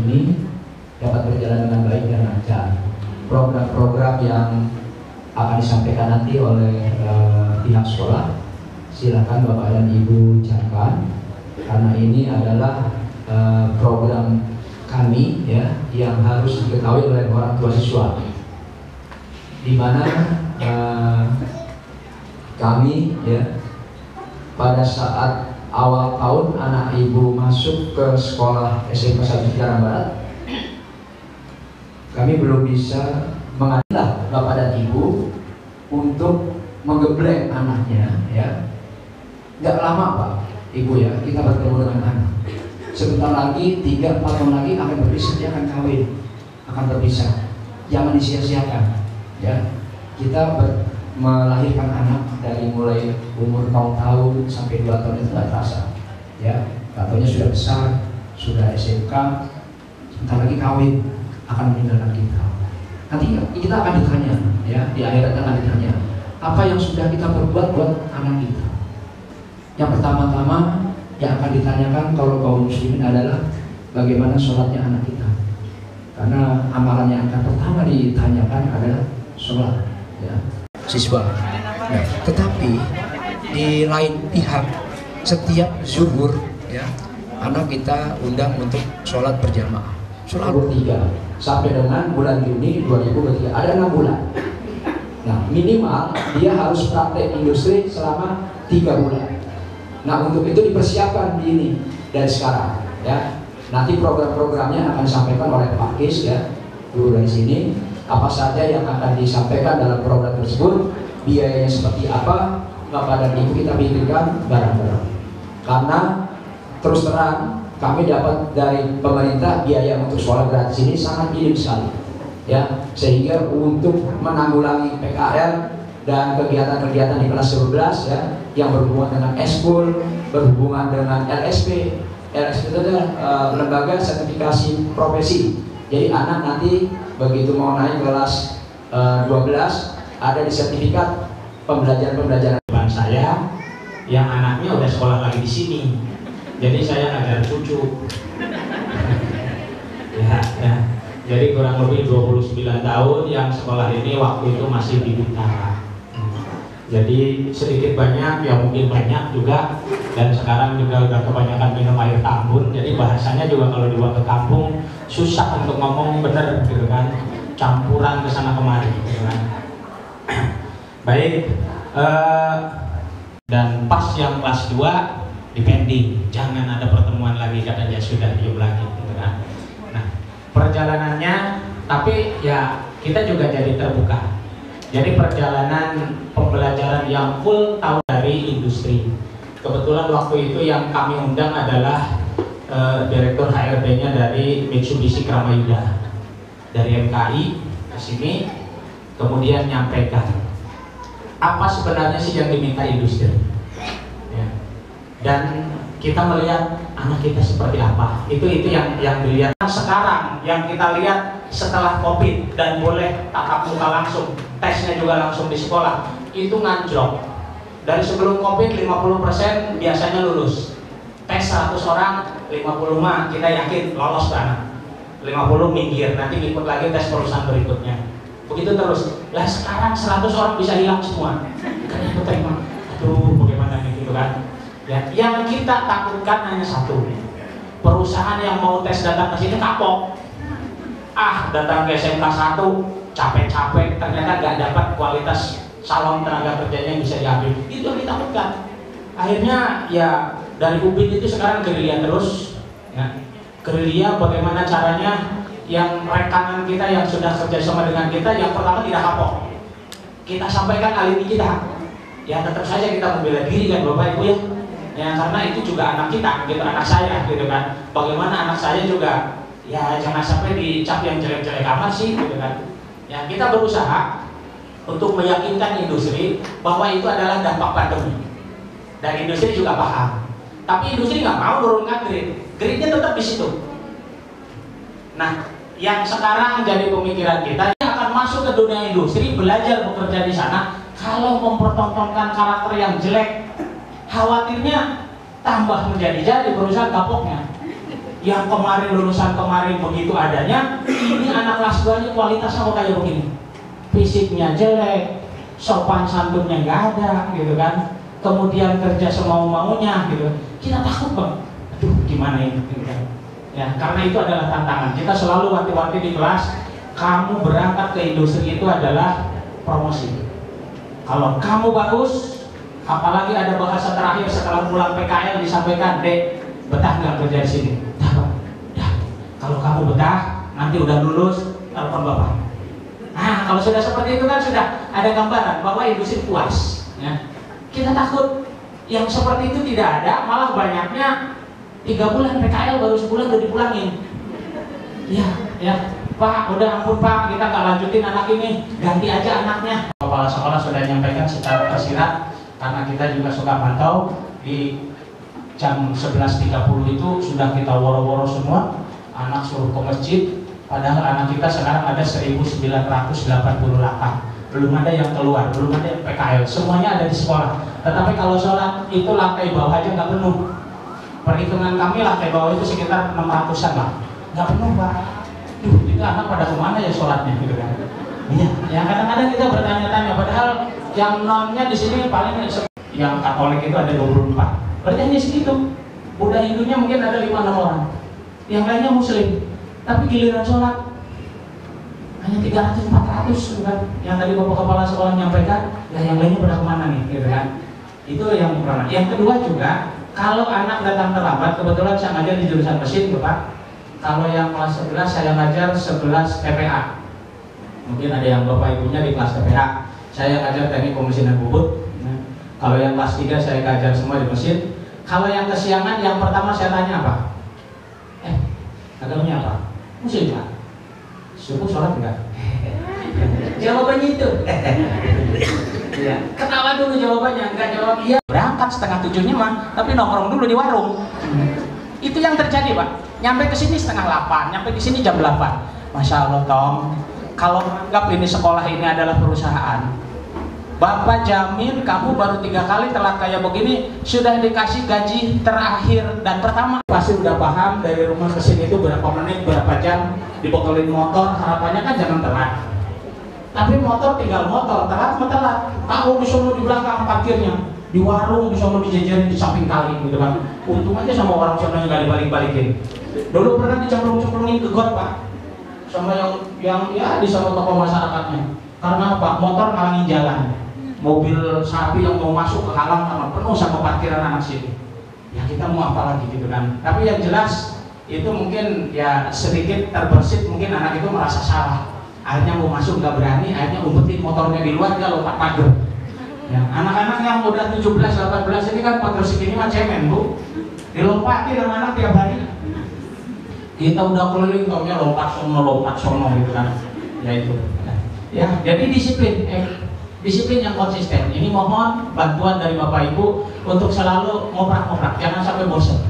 ini dapat berjalan dengan baik dan lancar. Program-program yang akan disampaikan nanti oleh pihak sekolah, silakan Bapak dan Ibu ucapkan, karena ini adalah program kami ya yang harus diketahui oleh orang tua siswa, di mana kami ya pada saat awal tahun anak ibu masuk ke sekolah SMP 1 Cikarang Barat, kami belum bisa mengadil Bapak dan Ibu untuk menggebleng anaknya ya. Nggak lama Pak Ibu ya, kita bertemu dengan anak. Sebentar lagi 3-4 tahun lagi akan berpisah, dia akan kawin, akan berpisah. Jangan disia-siakan ya. Kita melahirkan anak dari mulai umur 0 tahun sampai 2 tahun itu tidak terasa ya. Katanya sudah besar, sudah SMK, sebentar lagi kawin, akan meninggalkan kita. Nanti kita akan ditanya ya, di akhirat akan ditanya apa yang sudah kita perbuat buat anak kita. Yang pertama-tama yang akan ditanyakan kalau kaum muslimin adalah bagaimana sholatnya anak kita, karena amalan yang akan pertama ditanyakan adalah sholat ya, siswa. Nah, tetapi di lain pihak setiap zuhur ya anak kita undang untuk sholat berjamaah. Sholat 3 sampai dengan bulan Juni 2023 ada 6 bulan. Nah minimal dia harus praktek industri selama 3 bulan. Nah untuk itu dipersiapkan di ini dari sekarang ya. Nanti program-programnya akan disampaikan oleh Pak Kis ya, dulu dari sini. Apa saja yang akan disampaikan dalam program tersebut, biayanya seperti apa, Bapak dan Ibu kita pikirkan bareng-bareng. Karena terus terang kami dapat dari pemerintah biaya untuk sekolah gratis ini sangat minim sekali ya, sehingga untuk menanggulangi PKL dan kegiatan-kegiatan di kelas 11 ya yang berhubungan dengan eskul, berhubungan dengan LSP. LSP itu adalah lembaga sertifikasi profesi. Jadi anak nanti begitu mau naik kelas 12 ada di sertifikat pembelajaran saya yang anaknya udah sekolah lagi di sini. Jadi saya ngajar cucu. ya. Jadi kurang lebih 29 tahun yang sekolah ini waktu itu masih di Bintara. Jadi sedikit banyak, ya mungkin banyak juga. Dan sekarang juga udah kebanyakan minum air tambun. Jadi bahasanya juga kalau dibawa ke kampung susah untuk ngomong bener gitu kan. Campuran ke sana kemari gitu kan. Baik. Dan pas yang kelas 2 dipending, jangan ada pertemuan lagi katanya, sudah diem lagi gitu kan. Nah perjalanannya, tapi ya kita juga jadi terbuka. Jadi perjalanan pembelajaran yang full tahun dari industri. Kebetulan waktu itu yang kami undang adalah Direktur HRD-nya dari Mitsubishi Kramayuda, dari MKI ke sini, kemudian nyampaikan apa sebenarnya sih yang diminta industri ya. Dan kita melihat anak kita seperti apa, itu yang dilihat. Sekarang yang kita lihat setelah COVID dan boleh tatap muka langsung, tesnya juga langsung di sekolah, itu nganjok. Dari sebelum COVID 50% biasanya lulus. Tes 100 orang, 50 mah kita yakin lolos kan, 50 minggir, nanti ikut lagi tes perusahaan berikutnya. Begitu terus. Lah sekarang 100 orang bisa hilang semua. Karena itu terima. Aduh, bagaimana nih gitu kan? Ya, yang kita takutkan hanya satu. Perusahaan yang mau tes datang ke sini kapok. Datang ke SMK 1 capek-capek, ternyata nggak dapat kualitas salon tenaga kerjanya yang bisa diambil. Itu yang ditakutkan. Akhirnya ya dari UPIN itu sekarang gerilya terus. Ya. Gerilya bagaimana caranya yang rekanan kita yang sudah kerja sama dengan kita, yang pertama tidak kapok. Kita sampaikan alibi kita. Ya tetap saja kita membela diri kan Bapak Ibu ya. Ya karena itu juga anak kita, gitu, anak saya gitu kan. Bagaimana anak saya juga ya jangan sampai dicap yang jelek-jelek amat sih gitu kan. Ya kita berusaha untuk meyakinkan industri bahwa itu adalah dampak pandemi. Dan industri juga paham. Tapi industri nggak mau turunkan gridnya tetap di situ. Nah, yang sekarang jadi pemikiran kita yang akan masuk ke dunia industri, belajar bekerja di sana, kalau mempertontonkan karakter yang jelek, khawatirnya tambah menjadi-jadi perusahaan kapoknya. yang kemarin lulusan kemarin begitu adanya, ini anak kelas 2 nya kualitasnya kok kayak begini, fisiknya jelek, sopan santunnya nggak ada gitu kan, kemudian kerja semau-maunya gitu. Kita takut bang, aduh gimana ini gitu kan. Ya, karena itu adalah tantangan. Kita selalu wanti-wanti di kelas, kamu berangkat ke industri itu adalah promosi. Kalau kamu bagus, apalagi ada bahasa terakhir setelah pulang PKL disampaikan, Dek, betah nggak kerja di sini? Dah. Kalau kamu betah, nanti udah lulus, telepon bapak. Nah, kalau sudah seperti itu kan sudah ada gambaran bahwa industri puas. Ya. Kita takut yang seperti itu tidak ada, malah banyaknya 3 bulan PKL baru sebulan udah dipulangin. Ya, Pak, udah ampun Pak, kita nggak lanjutin anak ini, ganti aja anaknya. Kepala sekolah sudah menyampaikan secara tersirat, karena kita juga suka pantau di jam 11.30 itu sudah kita woro-woro semua, anak suruh ke masjid, padahal anak kita sekarang ada 1988. Belum ada yang keluar, belum ada yang PKL, semuanya ada di sekolah. Tetapi kalau sholat itu lantai bawah aja nggak penuh. Perhitungan kami lantai bawah itu sekitar 600-an lah, nggak penuh Pak. Itu anak pada kemana ya sholatnya gitu kan? Iya, ya kadang-kadang kita bertanya-tanya, padahal yang nonnya di sini paling yang Katolik itu ada 24. Berarti hanya segitu. Buddha Hindunya mungkin ada 5-6 orang. Yang lainnya Muslim. Tapi giliran sholat hanya 300-400 gitu kan. Yang tadi Bapak Kepala Sekolah menyampaikan, ya yang lainnya pada kemana nih gitu kan? Itu yang pertama. Yang kedua juga, kalau anak datang terlambat, kebetulan saya ngajar di jurusan mesin Bapak. Kalau yang kelas 11 saya ngajar 11 TPA. Mungkin ada yang Bapak Ibunya di kelas TPA. Saya ngajar teknik pemesinan bubut. Nah, kalau yang kelas 3 saya ngajar semua di mesin. Kalau yang kesiangan, yang pertama saya tanya apa? Agamanya apa? Muslim Pak. Subuh sholat enggak? Jawabannya itu. Ya. Ketawa dulu jawabannya, enggak jawab iya. Berangkat 6:30-nya mah, tapi nongkrong dulu di warung. Itu yang terjadi Pak. Nyampe ke sini 7:30, nyampe di sini jam 8. Masya Allah Tom, kalau menganggap ini sekolah ini adalah perusahaan, Bapak jamin kamu baru 3 kali telat kayak begini sudah dikasih gaji terakhir dan pertama. Pasti udah paham dari rumah ke sini itu berapa menit, berapa jam, dibekelin motor, harapannya kan jangan telat. Tapi motor tinggal motor, telat mah telat. Aku di sono di belakang parkirnya, di warung di sono dijajarin di samping kali gitu kan. Untung aja sama orang sono yang gak dibalik-balikin. Dulu pernah dicemplung-cemplungin ke got Pak, sama yang ya di sama tokoh masyarakatnya. Karena apa? Motor ngalangin jalan. Mobil sapi yang mau masuk ke halang karena penuh sama parkiran anak sini. Ya kita mau apa lagi gitu kan. Tapi yang jelas itu mungkin ya sedikit terbersit, mungkin anak itu merasa salah. Akhirnya mau masuk nggak berani, akhirnya umpetin motornya di luar, dia lompat pagar. Ya, anak-anak yang udah 17-18 ini kan pagar segini mah cemen Bu. Dilompatin anak-anak tiap hari. Kita udah keliling taunya lompat sono gitu kan. Ya itu. Ya, jadi disiplin yang konsisten. Ini mohon bantuan dari Bapak Ibu untuk selalu ngoprak-ngoprak, jangan sampai bosan.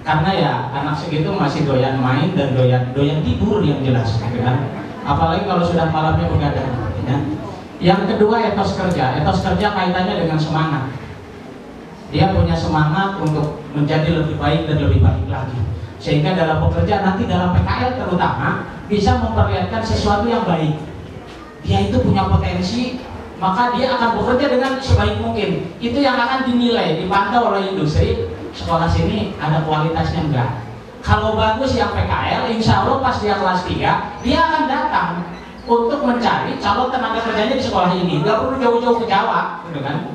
Karena ya anak segitu masih doyan main dan doyan tidur yang jelas, gitu kan. Apalagi kalau sudah malamnya begadang. Ya. Yang kedua etos kerja. Etos kerja kaitannya dengan semangat. Dia punya semangat untuk menjadi lebih baik dan lebih baik lagi. Sehingga dalam bekerja nanti dalam PKL terutama bisa memperlihatkan sesuatu yang baik. Dia itu punya potensi, maka dia akan bekerja dengan sebaik mungkin. Itu yang akan dinilai, dipantau oleh industri. Sekolah sini ada kualitasnya enggak. Kalau bagus yang PKL, insya Allah pas dia kelas 3, dia akan datang untuk mencari calon tenaga kerjanya di sekolah ini. Tidak perlu jauh-jauh ke Jawa, gitu kan?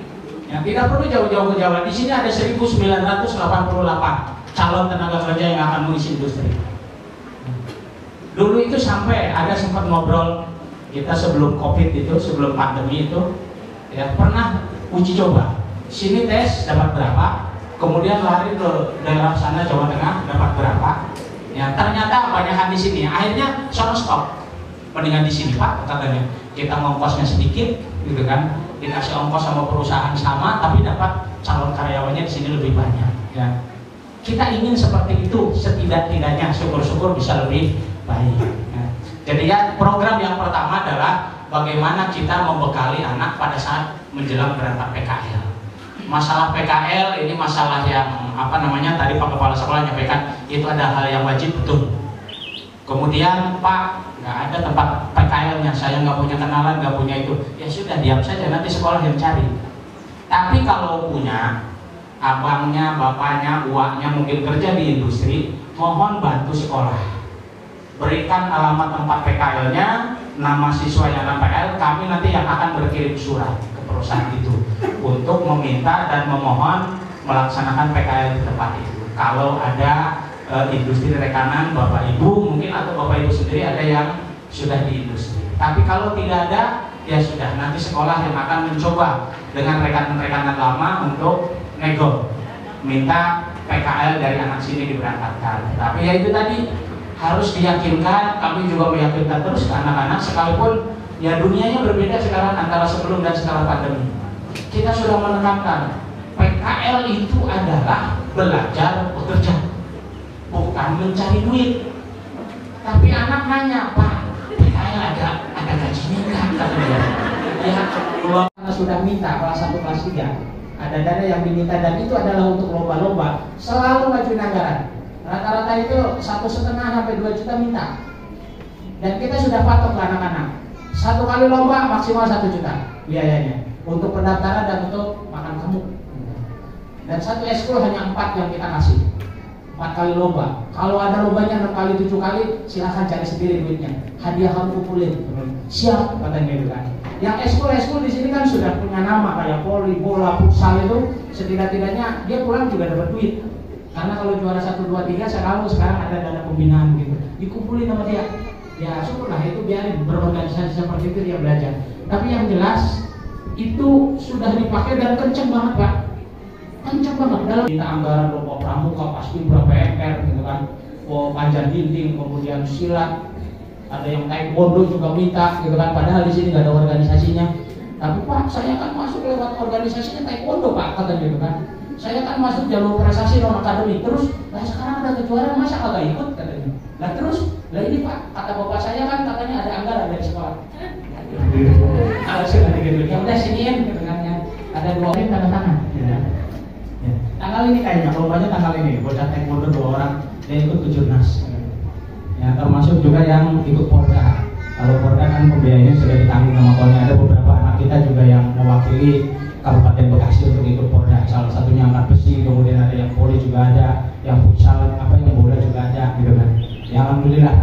Ya, tidak perlu jauh-jauh ke Jawa. Di sini ada 1988 calon tenaga kerja yang akan mengisi industri. Dulu itu sampai ada sempat ngobrol kita sebelum COVID itu, sebelum pandemi itu, ya pernah uji coba. Sini tes dapat berapa, kemudian lari ke daerah sana Jawa Tengah dapat berapa. Ya ternyata kebanyakan di sini. Akhirnya sono stop. Mendingan di sini Pak, katanya. Kita ongkosnya sedikit, gitu kan? Dikasih ongkos sama perusahaan sama, tapi dapat calon karyawannya di sini lebih banyak. Ya. Kita ingin seperti itu, setidak-tidaknya syukur-syukur bisa lebih baik. Ya. Jadi ya program yang pertama adalah bagaimana kita membekali anak pada saat menjelang berangkat PKL. masalah PKL ini masalah yang tadi Pak Kepala Sekolah nyampaikan itu ada hal yang wajib, betul. Kemudian Pak, nggak ada tempat PKL-nya, saya nggak punya kenalan, nggak punya itu, ya sudah diam saja, nanti sekolah yang cari. Tapi kalau punya abangnya, bapaknya, uaknya mungkin kerja di industri, mohon bantu sekolah, berikan alamat tempat PKL-nya, nama siswa yang ada PKL, kami nanti yang akan berkirim surat ke perusahaan itu untuk meminta dan memohon melaksanakan PKL di tempat itu. Kalau ada industri rekanan Bapak Ibu mungkin, atau Bapak Ibu sendiri ada yang sudah di industri. Tapi kalau tidak ada, ya sudah, nanti sekolah yang akan mencoba dengan rekan-rekanan lama untuk nego, minta PKL dari anak sini diberangkatkan. Tapi ya itu tadi, harus diyakinkan, kami juga meyakinkan terus ke anak-anak, sekalipun ya dunianya berbeda sekarang antara sebelum dan setelah pandemi. Kita sudah menekankan PKL itu adalah belajar bekerja, bukan mencari duit. Tapi anak nanya, Pak, PKL ada gajinya nggak? Kata dia. Ya, karena sudah minta kelas 1 kelas 3, ada dana yang diminta dan itu adalah untuk lomba-lomba, selalu ngajuin anggaran. Rata-rata itu 1,5 sampai 2 juta minta. Dan kita sudah patok ke anak-anak. Satu kali lomba maksimal 1 juta biayanya untuk pendaftaran dan untuk makan kamu. Dan satu ekskul hanya 4 yang kita kasih. 4 kali lomba. Kalau ada lombanya 6 kali 7 kali, silahkan cari sendiri duitnya. Hadiah kamu kumpulin. Siap, katanya gitu kan. Yang ekskul di sini kan sudah punya nama kayak voli, bola, futsal itu, setidak-tidaknya dia pulang juga dapat duit. Karena kalau juara 1, 2, 3 sekarang ada dana pembinaan gitu, dikumpulin sama dia. Ya syukurlah, itu biarin berorganisasi seperti itu dia belajar. Tapi yang jelas itu sudah dipakai dan kenceng banget Pak, kenceng banget. Dalam minta anggaran lomba pramuka pasti berapa MR gitu kan, panjat dinding, kemudian silat, ada yang taekwondo juga minta gitu kan. Padahal di sini nggak ada organisasinya. Tapi Pak, saya kan masuk lewat organisasinya taekwondo Pak, katanya gitu kan. Saya kan masuk jalur prestasi non akademik, terus lah sekarang ada kejuaraan masa kagak ikut, katanya. Lah terus, lah ini Pak, kata bapak saya kan katanya ada anggaran dari sekolah. Kalau sudah gitu, ya udah siniin gitu kan, ya. Ada 2 orang tanda tangan. Ya. Tanggal ini kayaknya, lombanya tanggal ini, bocah taekwondo 2 orang, dia ikut ke Jurnas. Ya, termasuk juga yang ikut Porda. Kalau Porda kan pembiayanya sudah ditanggung sama Polnya. Ada beberapa anak kita juga yang mewakili Kabupaten Bekasi untuk ikut Porda, salah satunya angkat besi, kemudian ada yang voli juga ada, yang futsal, yang bola juga ada, gitu kan. Ya alhamdulillah,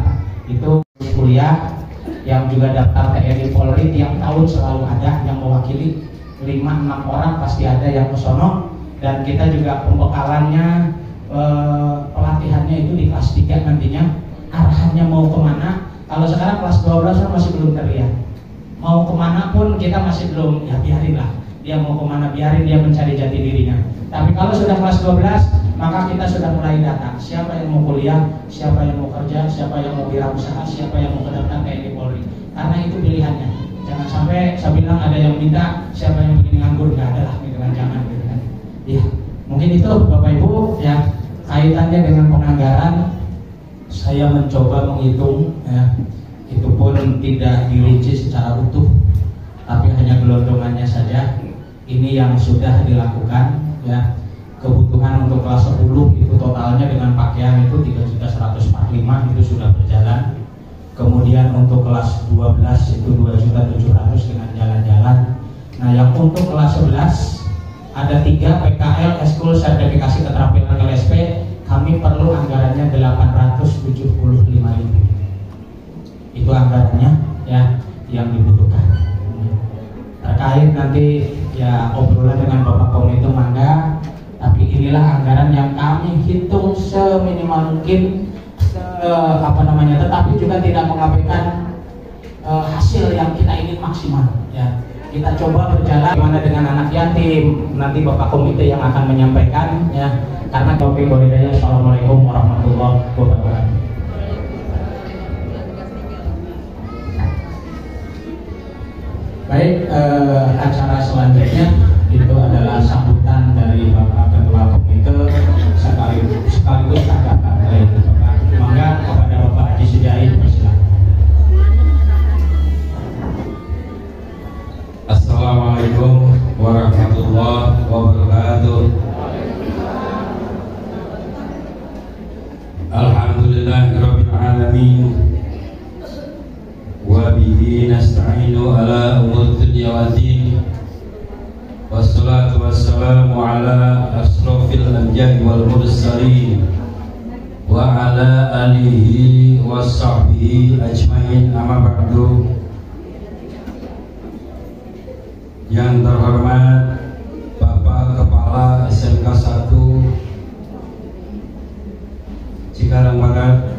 itu kuliah yang juga daftar TNI Polri tiap tahun selalu ada yang mewakili, 5-6 orang pasti ada yang ke sono. Dan kita juga pembekalannya, pelatihannya itu di kelas 3 nantinya, arahannya mau kemana. Kalau sekarang kelas 12 kan masih belum terlihat, mau kemana pun kita masih belum, ya biarin lah. Dia mau kemana, biarin dia mencari jati dirinya. Tapi kalau sudah kelas 12, maka kita sudah mulai data siapa yang mau kuliah, siapa yang mau kerja, siapa yang mau wirausaha, siapa yang mau mendaftar TNI Polri. Karena itu pilihannya. Jangan sampai saya bilang ada yang minta, siapa yang begini nganggur, nggak ada lah, gitu kan, jangan gitu kan. Ya, mungkin itu Bapak Ibu ya, kaitannya dengan penganggaran. Saya mencoba menghitung ya, itu pun tidak dirinci secara utuh, tapi hanya gelondongannya saja. Ini yang sudah dilakukan ya. Kebutuhan untuk kelas 10 itu totalnya dengan pakaian itu 3.145 itu sudah berjalan. Kemudian untuk kelas 12 itu 2.700 dengan jalan-jalan. Nah, yang untuk kelas 11 ada 3 PKL Eskul sertifikasi keterampilan LSP, kami perlu anggarannya 875.000. Itu anggarannya ya yang dibutuhkan. Terkait nanti ya obrolan dengan Bapak Komite mangga, tapi inilah anggaran yang kami hitung seminimal mungkin, tetapi juga tidak mengabaikan hasil yang kita ingin maksimal ya. Kita coba berjalan gimana dengan anak yatim, nanti Bapak Komite yang akan menyampaikan ya. Karena topik walidaya. Assalamualaikum warahmatullahi wabarakatuh. Baik, acara selanjutnya itu adalah sambutan dari Bapak Ketua Komite sekaligus tanggapan dari Bapak. Mangga kepada Bapak Haji Sujaid, persilakan. Assalamualaikum warahmatullahi wabarakatuh. alamin wa bihi nasta'inu ala umur dunya waddin wassalatu wassalamu ala asrofil anbiya'i wal mursalin wa ala alihi wa sahbihi ajmain, amma ba'du. Yang terhormat Bapak Kepala SMK 1 Cikarang Barat,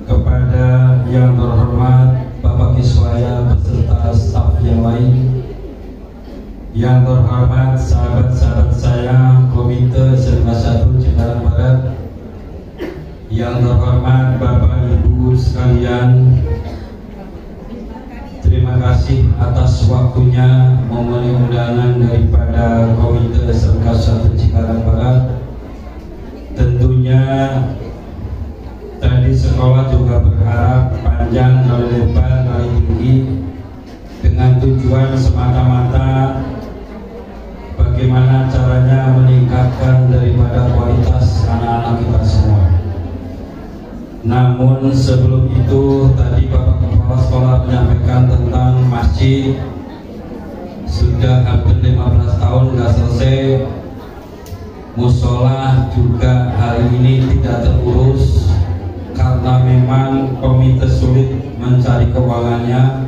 kepada yang terhormat Bapak Kiswaya beserta staf yang lain, yang terhormat sahabat-sahabat saya Komite SMK 1 Cikarang Barat, yang terhormat Bapak Ibu sekalian, terima kasih atas waktunya memenuhi undangan daripada Komite SMK 1 Cikarang Barat. Tentunya tadi sekolah juga berharap panjang kali lebar kali tinggi, dengan tujuan semata-mata bagaimana caranya meningkatkan daripada kualitas anak-anak kita semua. Namun sebelum itu tadi Bapak Kepala Sekolah menyampaikan tentang masjid sudah hampir 15 tahun nggak selesai, musola juga hari ini tidak terurus karena memang komite sulit mencari keuangannya,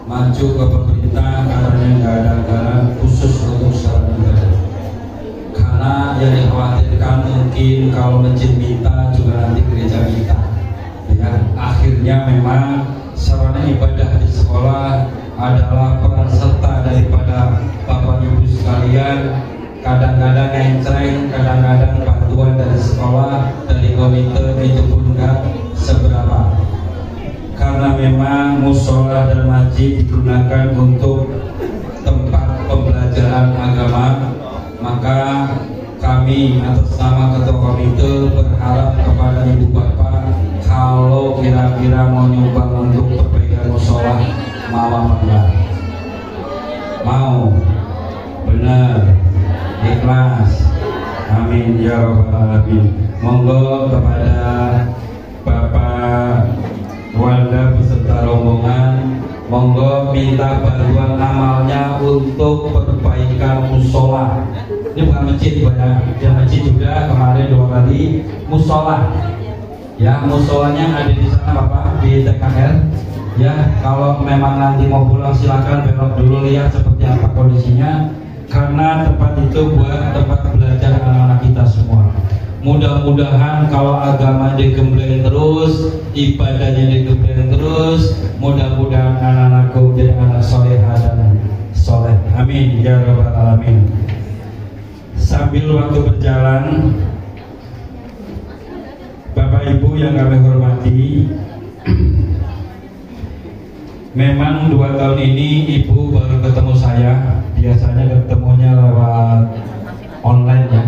maju ke pemerintah karena nggak ada anggaran khusus untuk sekolah negara. Karena yang dikhawatirkan mungkin kalau masjid minta juga nanti gereja minta. Ya, akhirnya memang sarana ibadah di sekolah adalah peran serta daripada Bapak Ibu sekalian. Kadang-kadang enceng, kadang-kadang bantuan dari sekolah, dari komite itu pun enggak seberapa. Karena memang musola dan masjid digunakan untuk tempat pembelajaran agama, maka kami atas nama Ketua Komite berharap kepada Ibu Bapak, kalau kira-kira mau nyumbang untuk perbaikan musola, mau apa enggak? Mau, benar, ikhlas, amin ya rabbal alamin. Monggo kepada Bapak Wanda beserta rombongan, monggo minta bantuan amalnya untuk perbaikan musola. Ini bukan masjid, ya masjid juga kemarin 2 kali, musola. Ya, musolanya ada di sana Bapak, di TKR. Ya, kalau memang nanti mau pulang silakan belok dulu, lihat seperti apa kondisinya, karena tempat itu buat tempat belajar anak-anak kita semua. Mudah-mudahan kalau agama digembleng terus, ibadahnya digembleng terus, mudah-mudahan anak-anakku menjadi anak solehah dan soleh. Amin ya rabbal alamin. Sambil waktu berjalan, Bapak Ibu yang kami hormati, memang 2 tahun ini Ibu baru ketemu saya. Biasanya ketemunya lewat online ya,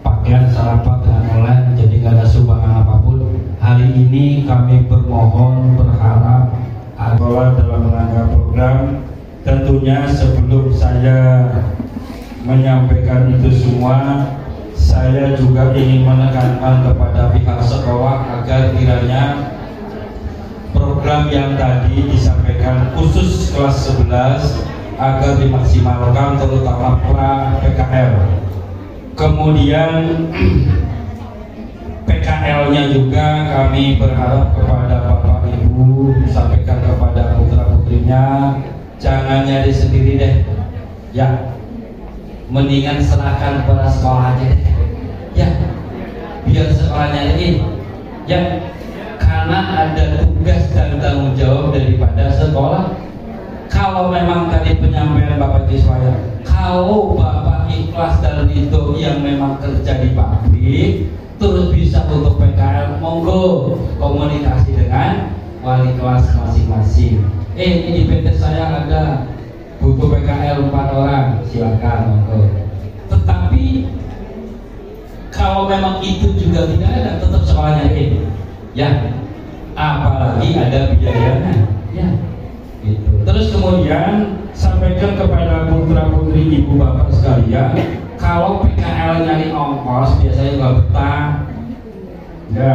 pakaian sarapan dengan online, jadi nggak ada sumbangan apapun. Hari ini kami bermohon, berharap agar dalam rangka program, tentunya sebelum saya menyampaikan itu semua, saya juga ingin menekankan kepada pihak sekolah agar kiranya program yang tadi disampaikan khusus kelas 11 agar dimaksimalkan, terutama pra PKL. Kemudian PKL-nya juga kami berharap kepada Bapak Ibu disampaikan kepada putra-putrinya, jangan nyari sendiri deh. Ya, mendingan serahkan kepada sekolah aja deh. Ya, biar sekolah nyariin. Ya, karena ada tugas dan tanggung jawab daripada sekolah. Kalau memang tadi penyampaian Bapak Kiswaya, kalau Bapak ikhlas dan itu yang memang kerja di pabrik, terus bisa untuk PKL, monggo komunikasi dengan wali kelas masing-masing. Ini di PT saya ada butuh PKL 4 orang, silakan monggo. Tetapi kalau memang itu juga tidak ada, tetap sekolahnya ini, ya. Apalagi ada biayanya, ya. Gitu. Terus kemudian sampaikan kepada putra-putri ibu bapak sekalian, kalau PKL nyari ongkos biasanya nggak betah, ya.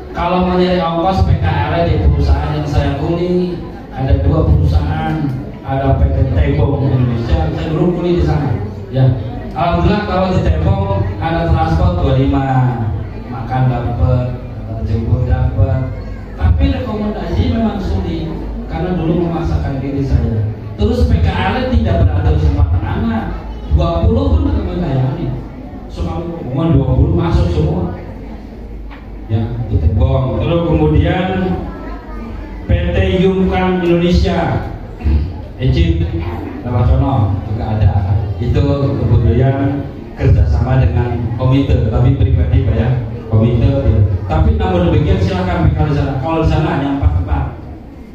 Kalau melihat ongkos PKL di perusahaan yang saya kuli, ada 2 perusahaan, ada PT Tebong Indonesia, saya dulu kuli di sana. Ya, alhamdulillah kalau di Tebong ada transport 25, makan dapat, jemput dapat. Tapi rekomendasi memang sulit karena dulu memaksakan diri saya. Terus PKL tidak berada di kesempatan anak, 20 pun rekomendasi. Soal umum 20 masuk semua. Ya, itu Tebong. Terus kemudian PT Yumkan Indonesia, Egypt, Lawasono juga ada. Itu kemudian kerjasama dengan komite, tapi pribadi Pak ya, komite. Ya. Tapi namun demikian silakan PKL di sana. Kalau di sana hanya 4 tempat,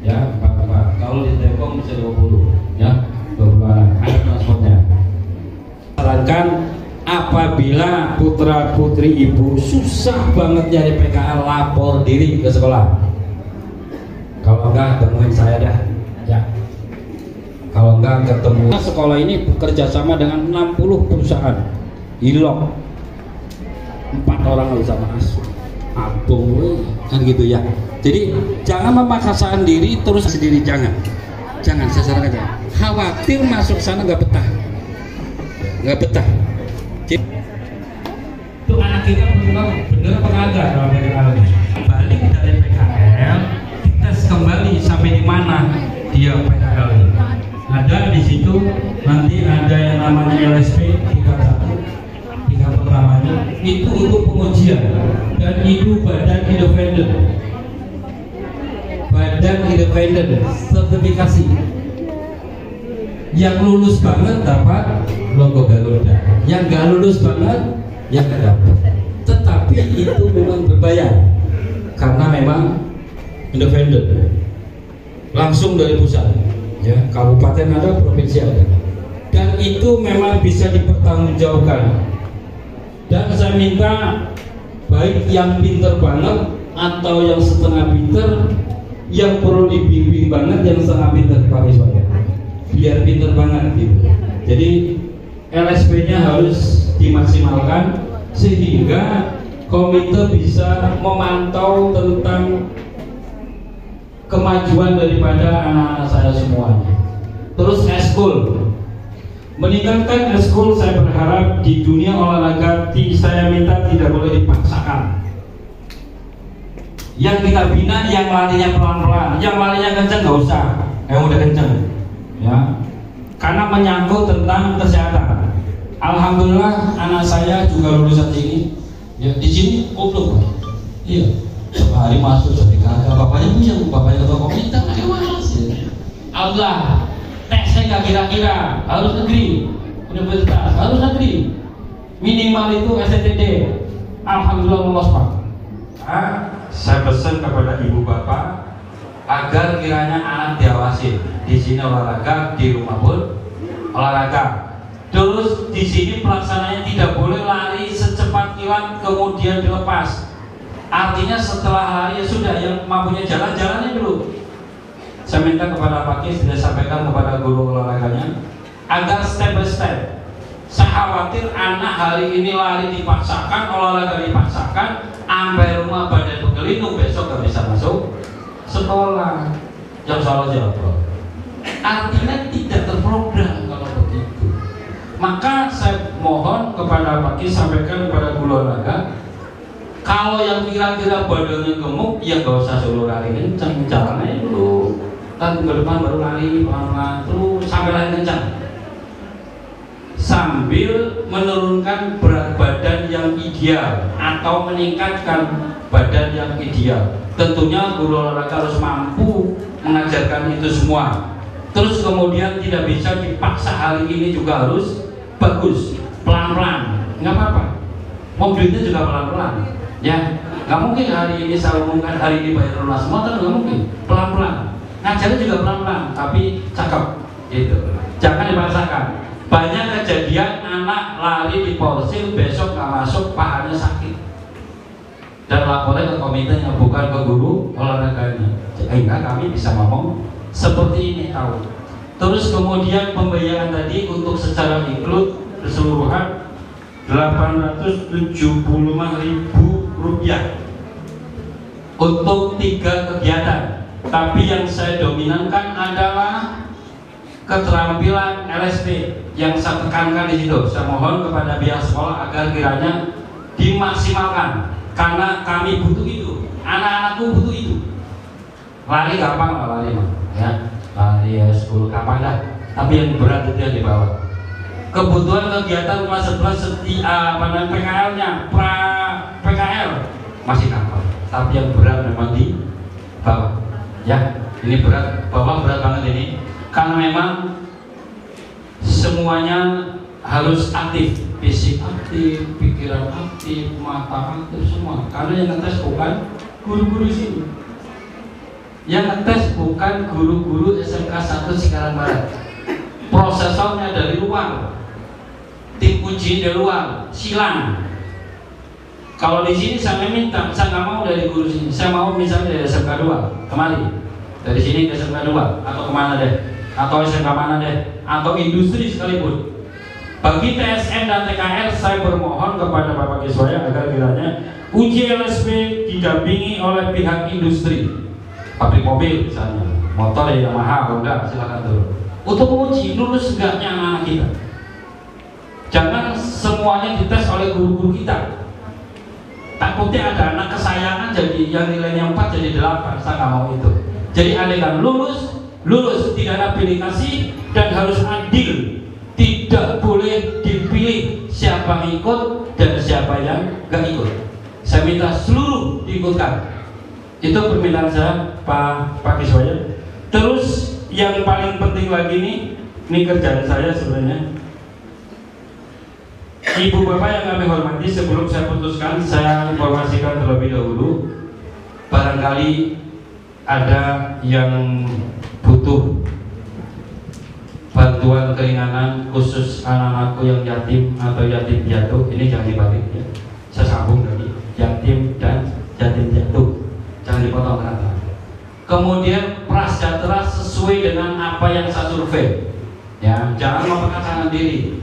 ya 4 tempat. Kalau di Tebong bisa 20, ya 20 orang. Ada transportnya. Sarankan apabila putra putri ibu susah banget nyari PKL, lapor diri ke sekolah. Kalau enggak temuin saya dah, ya. Kalau enggak ketemu. Sekolah ini bekerja sama dengan 60 perusahaan. Ilok 4 orang nggak bisa masuk. Aduh, kan gitu ya. Jadi jangan memaksakan diri terus sendiri, jangan. Jangan, saya sarankan aja. Khawatir masuk sana nggak betah, nggak betah. Itu anak kita bener apa kagak dalam PKL ini? Balik dari PKL, tes kembali sampai di mana dia PKL ini. Ada di situ nanti ada yang namanya LSP 3 pertamanya itu untuk pengujian dan itu badan independen sertifikasi. Yang lulus banget dapat logo Garuda, yang gak lulus banget yang gak dapat. Tetapi itu memang berbayar karena memang independen, langsung dari pusat, ya kabupaten ada, provinsi ada, dan itu memang bisa dipertanggungjawabkan. Dan saya minta baik yang pinter banget atau yang setengah pinter, yang perlu dibimbing banget, yang setengah pinter Pak Iswaya, biar pinter banget gitu. Jadi LSP-nya harus dimaksimalkan sehingga komite bisa memantau tentang kemajuan daripada anak-anak saya semuanya. Terus eskul, meningkatkan eskul saya berharap di dunia olahraga saya minta tidak boleh dipaksakan. Yang kita bina yang larinya pelan-pelan, yang larinya kencang nggak usah, yang udah kencang, ya. Karena menyangkut tentang kesehatan. Alhamdulillah anak saya juga lulusan sini. Ya di sini goblok. Iya. Sehari masuk jadi kagak. Bapaknya punya, bapaknya ketua komite, agak malas. Allah, tesnya nggak kira-kira harus negeri, universitas harus negeri. Minimal itu STTD. Alhamdulillah lolos Pak. Saya pesan kepada ibu bapak agar kiranya anak diawasi. Di sini olahraga, di rumah pun olahraga. Terus di sini pelaksananya tidak boleh lari secepat kilat kemudian dilepas. Artinya setelah lari ya sudah, yang mampunya jalan-jalannya dulu. Saya minta kepada Pak Kis, saya sampaikan kepada guru olahraganya agar step by step. Saya khawatir anak hari ini lari dipaksakan, olahraga dipaksakan, sampai rumah badan bergelindung, besok gak bisa masuk sekolah. Yang salah siapa? Artinya tidak terprogram kalau begitu. Maka saya mohon kepada Pak Kis, sampaikan kepada guru olahraga, kalau yang kira-kira badannya gemuk, ya gak usah suruh lari kencang, jalan aja dulu. Kan ke depan baru lari pelan-pelan, terus sampai lari kencang. Sambil menurunkan berat badan yang ideal atau meningkatkan badan yang ideal. Tentunya guru olahraga harus mampu mengajarkan itu semua. Terus kemudian tidak bisa dipaksa, hari ini juga harus bagus, pelan-pelan, nggak apa-apa. Mobilnya juga pelan-pelan, ya. Nggak mungkin hari ini saya umumkan hari ini bayar lunas semua, kan nggak mungkin. Pelan-pelan, ngajarnya juga pelan-pelan, tapi cakep, gitu. Jangan dipaksakan. Banyak kejadian anak lari di porsil, besok nggak masuk, pahanya sakit. Dan lapornya ke komitenya, bukan ke guru olahraganya. Sehingga kami bisa ngomong seperti ini tahu. Terus kemudian pembayaran tadi untuk secara include keseluruhan 875.000 rupiah. untuk 3 kegiatan, tapi yang saya dominankan adalah keterampilan LSP yang saya tekankan di situ. Saya mohon kepada pihak sekolah agar kiranya dimaksimalkan, karena kami butuh itu, anak-anakku butuh itu. Lari gampang lah, lari mah, ya, lari ya 10 gampang dah, tapi yang berat itu yang dibawa. Kebutuhan kegiatan kelas 11 PKL-nya, PKL masih gampang, tapi yang berat memang di bawah. Ya, ini berat, bawah berat banget ini, karena memang semuanya harus aktif, fisik aktif, pikiran aktif, mata aktif, semua. Karena yang ngetes bukan guru-guru sini, yang ngetes bukan guru-guru SMK 1 Cikarang Barat. Prosesornya dari luar, tim uji dari luar, silang. Kalau di sini saya minta, saya nggak mau dari guru sini, saya mau misalnya dari SMK 2 kemari, dari sini ke SMK 2 atau kemana deh, atau SMK mana deh, atau industri sekalipun. Bagi TSN dan TKR, saya bermohon kepada Bapak Kiswaya agar kiranya uji LSP didampingi oleh pihak industri, pabrik mobil misalnya, motor ya Yamaha, Honda, silakan turun untuk menguji lulus enggaknya anak-anak kita. Jangan semuanya dites oleh guru-guru kita. Takutnya ada anak kesayangan jadi yang nilainya 4 jadi 8, saya nggak mau itu. Jadi andaikan lulus tidak ada pilih kasih dan harus adil. Tidak boleh dipilih siapa ikut dan siapa yang gak ikut. Saya minta seluruh diikutkan. Itu permintaan saya Pak Kiswaya. Terus yang paling penting lagi ini kerjaan saya sebenarnya. Ibu bapak yang kami hormati, sebelum saya putuskan, saya informasikan terlebih dahulu. Barangkali ada yang butuh bantuan keringanan khusus anak-anakku yang yatim atau yatim piatu, ini jangan dibalik ya. Saya sambung lagi, yatim dan yatim piatu, jangan dipotong kata. Kemudian prasejahtera sesuai dengan apa yang saya survei, ya, jangan memperkatakan diri,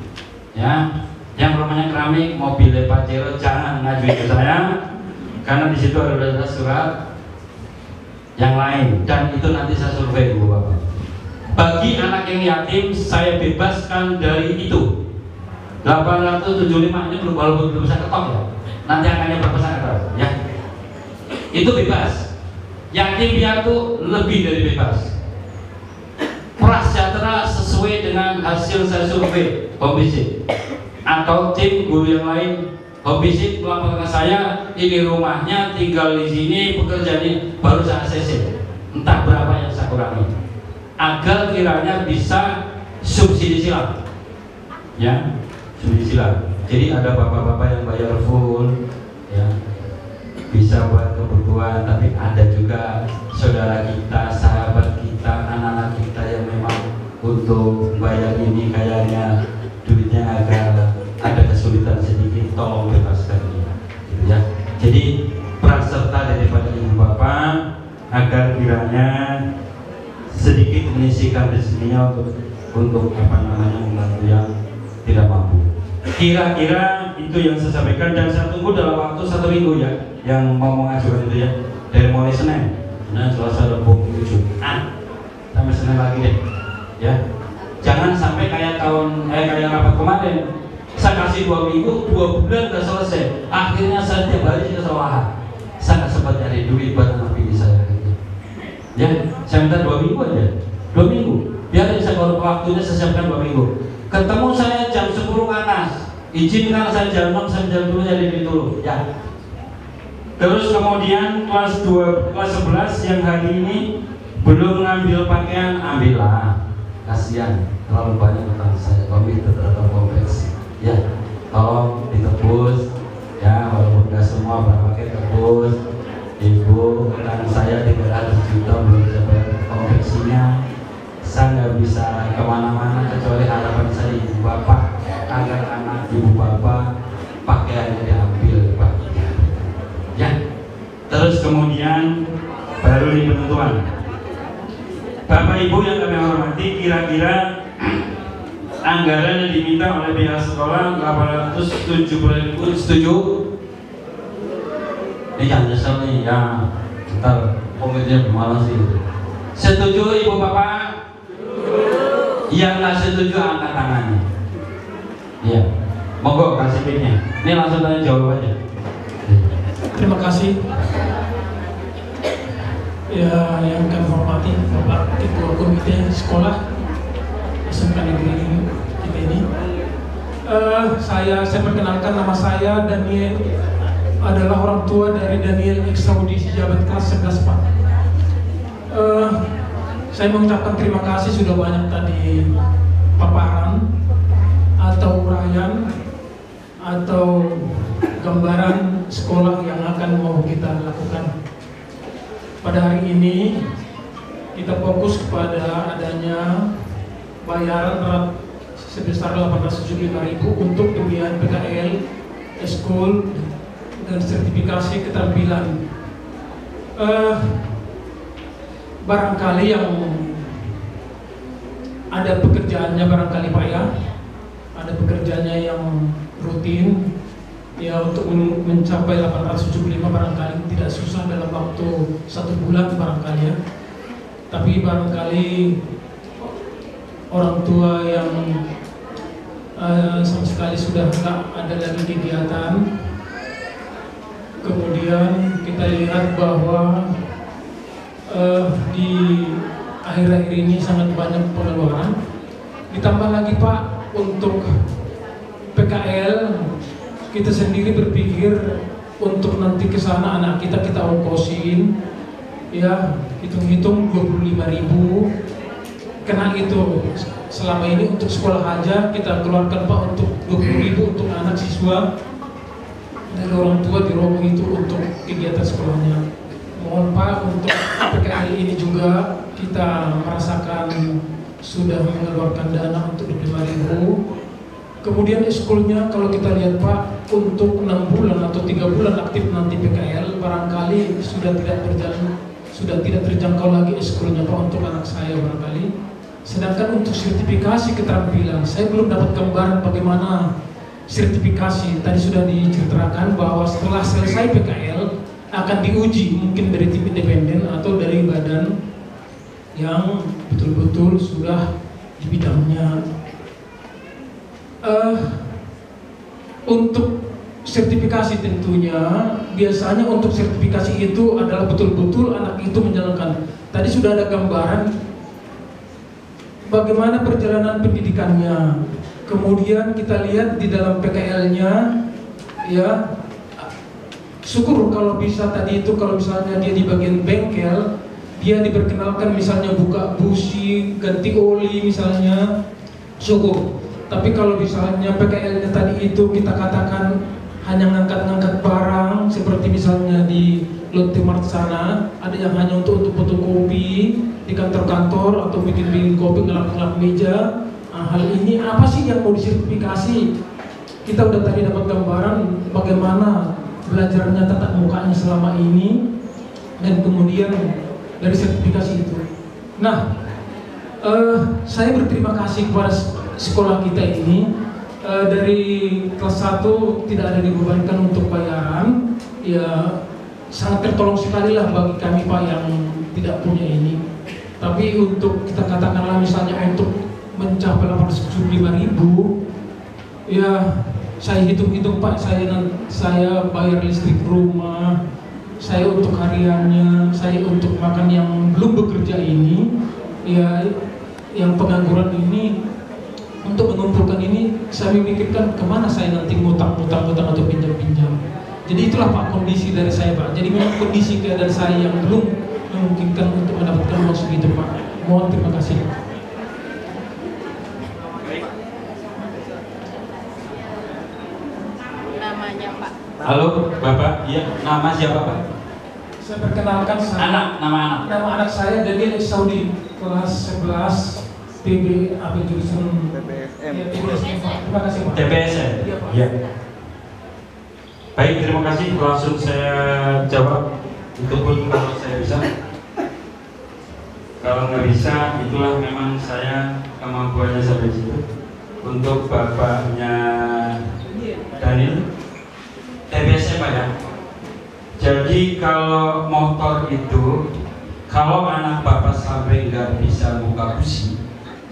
ya. Yang namanya keramik, mobil Pajero jangan ngajuin ke saya, karena di situ ada surat yang lain dan itu nanti saya survei Bu Bapak. Bagi anak yang yatim saya bebaskan dari itu 875, ini belum bisa ketok ya, nanti akannya berapa saya tahu ya, itu bebas. Yatim piatu lebih dari bebas. Prasejahtera sesuai dengan hasil saya survei home visit atau tim guru yang lain home visit melaporkan saya, ini rumahnya, tinggal di sini, pekerjaannya, baru saya ACC entah berapa yang saya kurangi agar kiranya bisa subsidi silang, ya, subsidi silang. Jadi ada bapak-bapak yang bayar full, ya, bisa buat kebutuhan, tapi ada juga saudara kita, sahabat kita, anak-anak kita yang memang untuk bayar ini kayaknya duitnya agak ada kesulitan sedikit, tolong bebaskan dia, gitu ya. Jadi peran serta daripada ibu bapak agar kiranya sedikit menyisihkan rezekinya untuk apa namanya membantu yang tidak mampu. Kira-kira itu yang saya sampaikan dan saya tunggu dalam waktu 1 minggu ya, yang mau mengajukan itu ya, dari mulai Senin, Selasa, Rabu, Jumat, sampai Senin lagi deh, ya. Jangan sampai kayak kayak rapat kemarin, saya kasih 2 minggu, 2 bulan udah selesai. Akhirnya saya tiap hari kita selahan. Saya nggak sempat cari duit buat anak bini saya. Ya, saya minta 2 minggu aja, 2 minggu. Biar saya kalau waktunya saya siapkan 2 minggu. Ketemu saya jam 10 panas, izinkan saya jam 6 sampai jam 10 jadi dulu, ya. Terus kemudian kelas 11 yang hari ini belum ngambil pakaian, ambillah. Kasihan terlalu banyak utang saya, komite terhadap kompleks, ya, tolong ditebus, ya, walaupun nggak semua berapa paket tebus. Ibu, utang saya 300 juta belum bisa bayar kompleksinya. Saya nggak bisa kemana-mana kecuali harapan saya ibu bapak agar anak ibu bapak pakaiannya diambil, Pak. Ya. Terus kemudian baru di penentuan. Bapak Ibu yang kami hormati, kira-kira anggaran yang diminta oleh pihak sekolah 870.000, setuju? Ini jangan nyesel nih ya, Ntar komedinya malas sih. Setuju Ibu Bapak? Yang nggak setuju angkat tangannya. Iya. Monggo kasih mic-nya. Ini langsung tanya jawab aja. Terima kasih. Ya, yang kami hormati Bapak Ketua Komite Sekolah SMK Negeri kita ini. Saya perkenalkan, nama saya Daniel, adalah orang tua dari Daniel Eksaudi Jabat kelas 11 Pak. Saya mengucapkan terima kasih sudah banyak tadi paparan atau uraian atau gambaran sekolah yang akan mau kita lakukan. Pada hari ini kita fokus kepada adanya bayaran sebesar 875.000 untuk pembiayaan PKL, eskul, dan sertifikasi keterampilan. Barangkali yang ada pekerjaannya barangkali Pak ya, ada pekerjaannya yang rutin ya, untuk mencapai 875 barangkali tidak susah dalam waktu 1 bulan barangkali ya. Tapi barangkali orang tua yang sama sekali sudah tidak ada lagi kegiatan, kemudian kita lihat bahwa di akhir-akhir ini sangat banyak pengeluaran. Ditambah lagi Pak, untuk PKL kita sendiri berpikir untuk nanti ke sana anak kita ongkosin ya, hitung-hitung 25.000. Karena itu selama ini untuk sekolah aja kita keluarkan Pak untuk 20.000 untuk anak siswa dari orang tua di Romo itu untuk kegiatan sekolahnya. Mohon Pak, untuk PKL ini juga kita merasakan sudah mengeluarkan dana untuk 25.000. Kemudian eskulnya kalau kita lihat Pak, untuk 6 bulan atau 3 bulan aktif nanti PKL barangkali sudah tidak berjalan, sudah tidak terjangkau lagi eskulnya Pak untuk anak saya barangkali. Sedangkan untuk sertifikasi keterampilan saya belum dapat gambaran bagaimana sertifikasi. Tadi sudah diceritakan bahwa setelah selesai PKL akan diuji mungkin dari tim independen atau dari badan yang betul-betul sudah di bidangnya. Untuk sertifikasi tentunya biasanya untuk sertifikasi itu adalah betul-betul anak itu menjalankan. Tadi sudah ada gambaran bagaimana perjalanan pendidikannya. Kemudian kita lihat di dalam PKL-nya ya, syukur kalau bisa tadi itu, kalau misalnya dia di bagian bengkel, dia diperkenalkan misalnya buka busi, ganti oli misalnya, syukur. Tapi kalau misalnya PKL-nya tadi itu kita katakan hanya ngangkat-ngangkat barang, seperti misalnya di Lotte Mart sana, ada yang hanya untuk fotokopi di kantor-kantor atau bikin kopi, ngelap-ngelap meja. Nah, hal ini apa sih yang mau disertifikasi? Kita udah tadi dapat gambaran bagaimana belajarnya tatap mukanya selama ini, dan kemudian dari sertifikasi itu. Nah, saya berterima kasih kepada sekolah kita ini. Dari kelas 1 tidak ada dibebankan untuk bayaran, ya sangat tertolong sekali lah bagi kami Pak yang tidak punya ini. Tapi untuk kita katakanlah misalnya untuk mencapai 875.000, ya saya hitung-hitung Pak, saya bayar listrik rumah, saya untuk hariannya, saya untuk makan yang belum bekerja ini, ya yang pengangguran ini. Untuk mengumpulkan ini, saya memikirkan kemana saya nanti ngutang atau pinjam-pinjam. Jadi itulah Pak kondisi dari saya Pak. Jadi memang kondisi keadaan saya yang belum memungkinkan untuk mendapatkan uang segitu Pak. Mohon terima kasih. Namanya Pak. Halo Bapak, iya, nama siapa Pak? Saya perkenalkan nama anak saya Daniel Eksaudi, kelas 11 PB AB jurusan TBSM. Terima kasih Pak. TBSM. Iya Pak. Ya. Baik, terima kasih. Langsung saya jawab. Itu pun kalau saya bisa. Kalau nggak bisa, itulah memang saya kemampuannya sampai situ. Untuk bapaknya Daniel, TBSM Pak ya. Jadi kalau motor itu, kalau anak bapak sampai nggak bisa buka busi,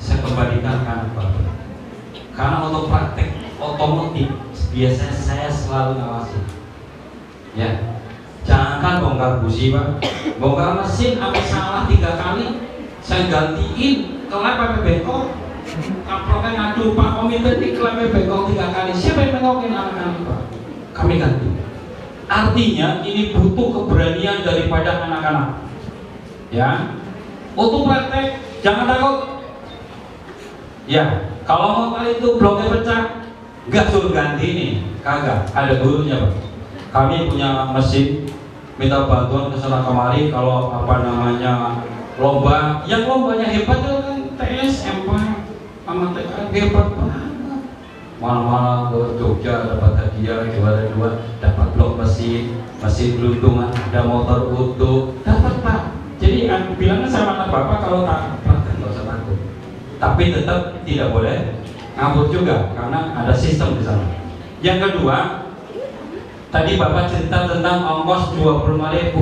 saya kembalikan ke anak bapak. Karena untuk praktek otomotif biasanya saya selalu ngawasi. Ya, jangankan bongkar busi pak, bongkar mesin apa salah 3 kali, saya gantiin kelepnya bengkok. Kaproknya ngadu Pak Komite ini kelepnya bengkok 3 kali. Siapa yang bengokin anak-anak pak? Kami ganti. Artinya ini butuh keberanian daripada anak-anak. Ya, untuk praktek jangan takut. Ya, kalau motor itu bloknya pecah, nggak suruh ganti nih, kagak. Ada gurunya pak. Kami punya mesin, minta bantuan ke sana kemari. Kalau apa namanya lomba, yang lombanya hebat itu kan TS, MP, sama TK hebat banget. Malah-malah ke Jogja dapat hadiah juara 2, dapat blok mesin gelundungan, ada motor utuh, dapat pak. Jadi bilangnya sama anak bapak kalau tak praktek nggak usah takut. Tapi tetap tidak boleh ngabur juga karena ada sistem di sana. Yang kedua, tadi bapak cerita tentang ongkos 25.000.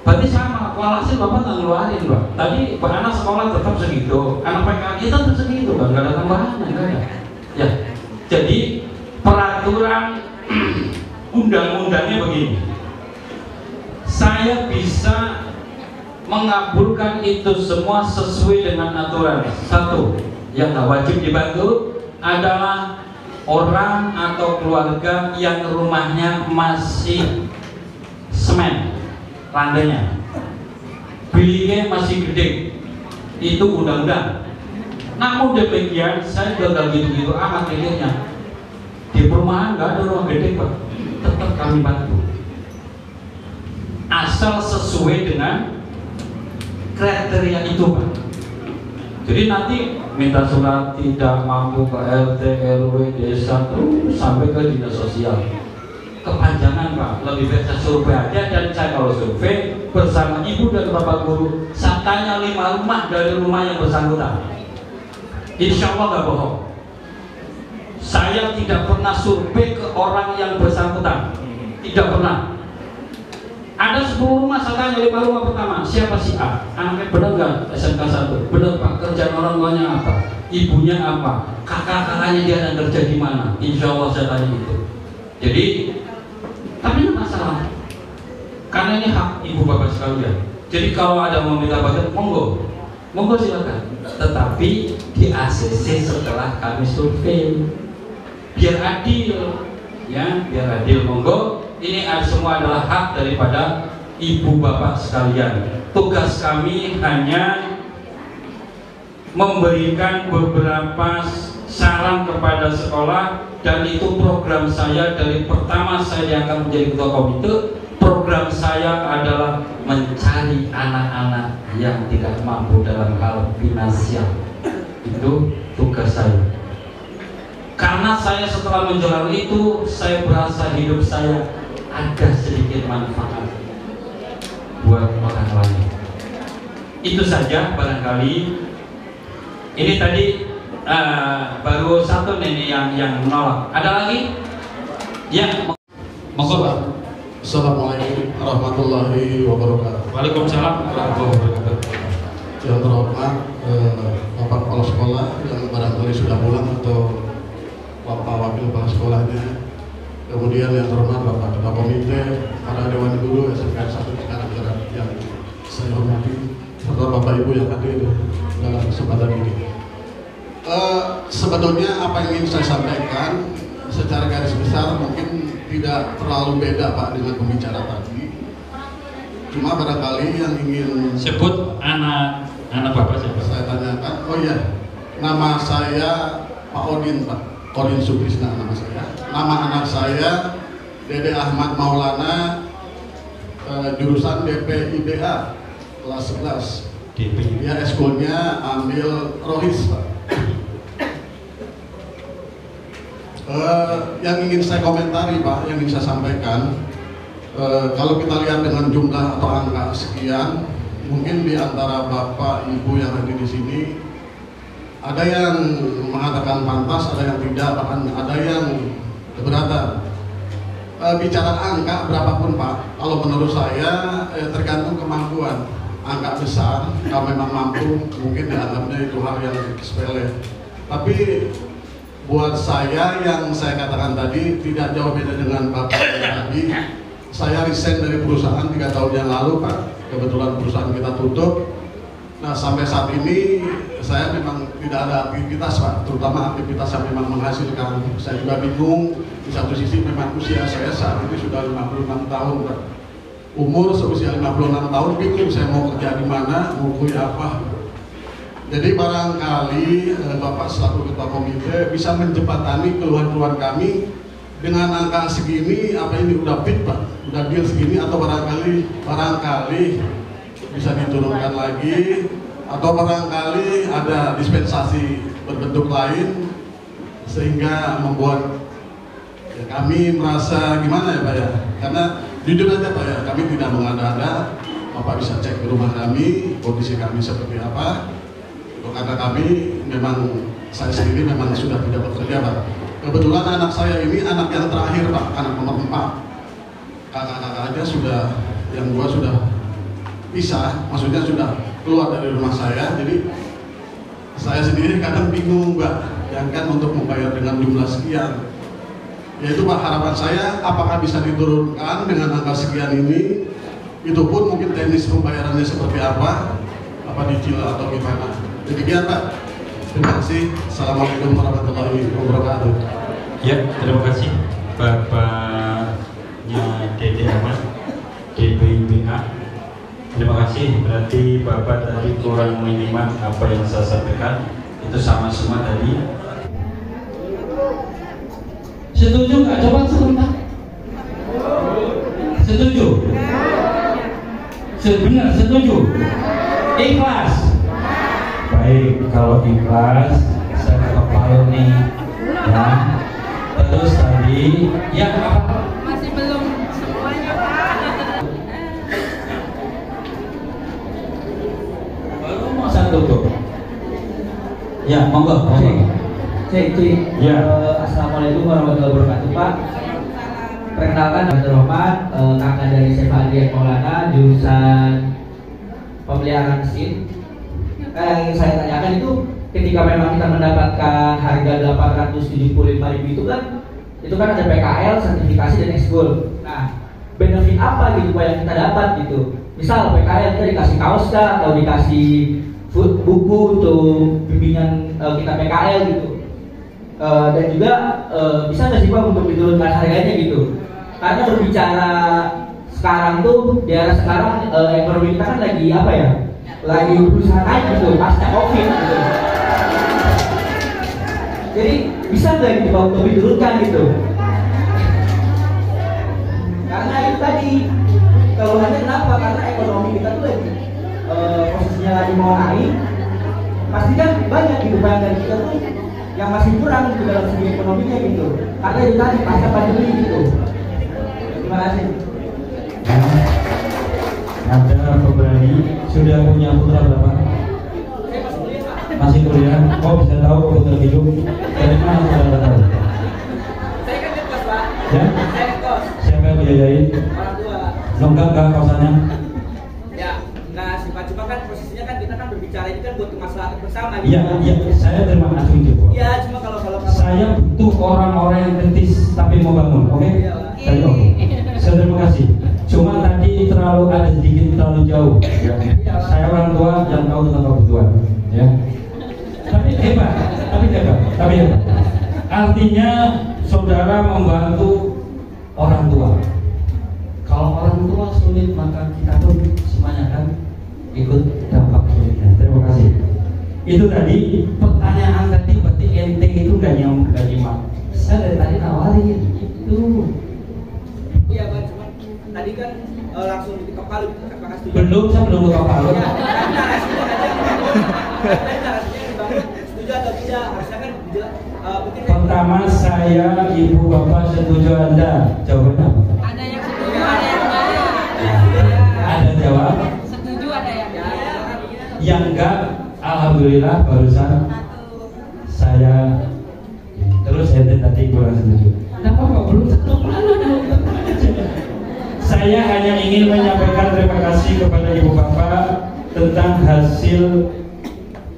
Berarti sama, walhasil bapak nggak ngeluarin pak. Tadi anak sekolah tetap segitu, anak PKI tetap segitu, nggak ada tambahan, nggak ada. Ya, jadi peraturan undang-undangnya begini. Saya bisa mengabulkan itu semua sesuai dengan aturan. Satu, yang wajib dibantu adalah orang atau keluarga yang rumahnya masih semen lantainya, biliknya masih gede, itu undang-undang. Namun demikian, saya gagal gitu-gitu amat mikirnya. Di perumahan nggak ada rumah gede pak, tetap kami bantu. Asal sesuai dengan kriteria itu pak. Jadi nanti minta surat tidak mampu ke RT, RW, desa terus sampai ke dinas sosial. Kepanjangan pak, lebih baik saya survei aja, dan saya kalau survei bersama ibu dan bapak guru, saya tanya 5 rumah dari rumah yang bersangkutan. Insya Allah nggak bohong. Saya tidak pernah survei ke orang yang bersangkutan, tidak pernah. Ada 10 rumah, saya tanya 5 rumah pertama, siapa si A? Anaknya benar nggak SMK 1? Benar pak, kerjaan orang tuanya apa? Ibunya apa? Kakak-kakaknya dia ada kerja di mana? Insya Allah saya tanya itu. Jadi, tapi ini masalah. Karena ini hak ibu bapak sekalian. Jadi kalau ada mau minta bantuan, monggo silakan. Tetapi di ACC setelah kami survei, biar adil, ya, biar adil. Monggo. Ini semua adalah hak daripada ibu bapak sekalian. Tugas kami hanya memberikan beberapa saran kepada sekolah, dan itu program saya dari pertama saya diangkat menjadi ketua komite. Program saya adalah mencari anak-anak yang tidak mampu dalam hal finansial. Itu tugas saya. Karena saya setelah menjalani itu, saya berasa hidup saya ada sedikit manfaat buat orang lain. Itu saja barangkali. Ini tadi baru satu nih yang menolak. Ada lagi? Ya, monggo. Assalamualaikum warahmatullahi wabarakatuh. Waalaikumsalam warahmatullahi wabarakatuh. Yang terhormat Bapak Kepala Sekolah yang barangkali sudah pulang, atau Bapak Wakil Kepala Sekolahnya. Kemudian yang terhormat Bapak Ketua Komite, para Dewan Guru SMK 1 sekarang yang saya hormati, serta Bapak Ibu yang hadir dalam kesempatan ini. Sebetulnya apa yang ingin saya sampaikan secara garis besar mungkin tidak terlalu beda Pak dengan pembicara tadi. Cuma barangkali yang ingin sebut anak Bapak siapa? Saya tanyakan. Oh iya, nama saya Pak Odin Pak, Odin Sukrisna nama saya. Nama anak saya Dede Ahmad Maulana, jurusan DPIBA kelas 11. Dia eskulnya ambil Rohis Pak. Yang ingin saya komentari Pak, yang ingin saya sampaikan, kalau kita lihat dengan jumlah atau angka sekian, mungkin di antara Bapak Ibu yang hadir di sini ada yang mengatakan pantas, ada yang tidak, bahkan ada yang keberatan. bicara angka berapapun Pak, kalau menurut saya tergantung kemampuan. Angka besar, kalau memang mampu, mungkin dianggapnya itu hal yang sepele. Tapi buat saya yang saya katakan tadi tidak jauh beda dengan Bapak tadi. Saya resign dari perusahaan 3 tahun yang lalu Pak. Kebetulan perusahaan kita tutup. Nah sampai saat ini saya memang tidak ada aktivitas Pak, terutama aktivitas yang memang menghasilkan. Saya juga bingung, di satu sisi memang usia saya saat ini sudah 56 tahun Pak. Umur seusia 56 tahun bingung saya mau kerja di mana, mau kuliah apa. Jadi barangkali Bapak selaku Ketua Komite bisa menjembatani keluhan-keluhan kami dengan angka segini, apa ini udah fit Pak, udah deal segini, atau barangkali bisa diturunkan lagi, atau barangkali ada dispensasi berbentuk lain sehingga membuat ya, kami merasa gimana ya Pak ya, karena jujur aja Pak ya, kami tidak mengada-ada. Bapak bisa cek ke rumah kami, kondisi kami seperti apa. Karena kami memang, saya sendiri memang sudah tidak bekerja Pak. Kebetulan anak saya ini anak yang terakhir Pak, anak nomor 4. Kakak-kakak aja sudah, yang 2 sudah pisah, maksudnya sudah keluar dari rumah saya. Jadi saya sendiri kadang bingung Mbak, yang kan untuk membayar dengan jumlah sekian. Yaitu Pak, harapan saya apakah bisa diturunkan dengan angka sekian ini. Itu pun mungkin teknis pembayarannya seperti apa dicil atau gimana. Demikian Pak, terima kasih. Assalamualaikum warahmatullahi wabarakatuh. Ya, terima kasih Bapaknya Dede Ahmad, DPIPA. Terima kasih, berarti Bapak tadi kurang menyimak apa yang saya sampaikan. Itu sama semua tadi. Setuju nggak? Coba sebentar. Setuju? Benar, setuju? Ikhlas? Baik, kalau ikhlas saya kepala nih ya. Terus tadi ya apa? Masih belum semuanya Pak. Baru mau satu tuh. Ya, monggo. Cek. Ya. Assalamualaikum warahmatullahi wabarakatuh Pak. Perkenalkan Abdul Rahman, kakak dari Sefadian Maulana, jurusan pemeliharaan mesin. Yang ingin saya tanyakan itu, ketika memang kita mendapatkan harga 875.000 itu kan ada PKL, sertifikasi dan ekskul. Nah, benefit apa gitu Pak yang kita dapat gitu? Misal PKL kita dikasih kaos kah, atau dikasih buku untuk bimbingan kita PKL gitu. Dan juga bisa nggak sih Pak untuk diturunkan harganya gitu? Karena berbicara sekarang tuh di era sekarang ekonomi kita kan lagi apa ya? Lagi berusaha naik gitu pasca COVID gitu. Jadi bisa nggak gitu Pak untuk diturunkan gitu? Karena itu tadi keluhannya kenapa? Karena ekonomi kita tuh lagi posisinya lagi mau naik. Pasti kan banyak gitu dari kita tuh yang masih kurang gitu dalam segi ekonominya gitu. Karena itu tadi pasca pandemi gitu. Terima kasih. Ada pemberani sudah punya putra berapa? Masih kuliah. Oh, bisa tahu putra hidup dari mana saudara tahu? Saya kan di kos Pak. Ya? Saya di kos. Siapa yang biayain? Orang tua. Lengkap nggak kosannya? Ya, nggak sih Pak. Cuma kan posisinya kan kita kan berbicara ini kan buat kemaslahatan bersama. Iya, iya. Saya terima kasih itu. Iya, cuma kalau Saya butuh orang-orang yang kritis tapi mau bangun, oke? Iya, Pak. Tadi oke. Saya terima kasih. Cuma tadi ada sedikit terlalu jauh. Ya. Saya orang tua yang tahu tentang kebutuhan, ya. Tapi hebat. Artinya saudara membantu orang tua. Kalau orang tua sulit maka kita pun semuanya akan ikut dampak sulitnya. Terima kasih. Itu tadi pertanyaan tadi berarti ente itu nggak nyimak. Saya dari tadi nawarin itu. Iya Pak, cuma tadi kan langsung diketok palu gitu. Apakah setuju? Saya belum ketok palu. Ya, setuju atau tidak? Harusnya kan mungkin Pertama saya ibu bapak setuju Anda. Jawabannya apa? Ada yang setuju, ada yang enggak. Ada jawab. Setuju, ada yang enggak. Yang enggak, alhamdulillah barusan saya terus ente tadi kurang setuju. Kenapa kok belum satu? Saya hanya ingin menyampaikan terima kasih kepada Ibu Bapak tentang hasil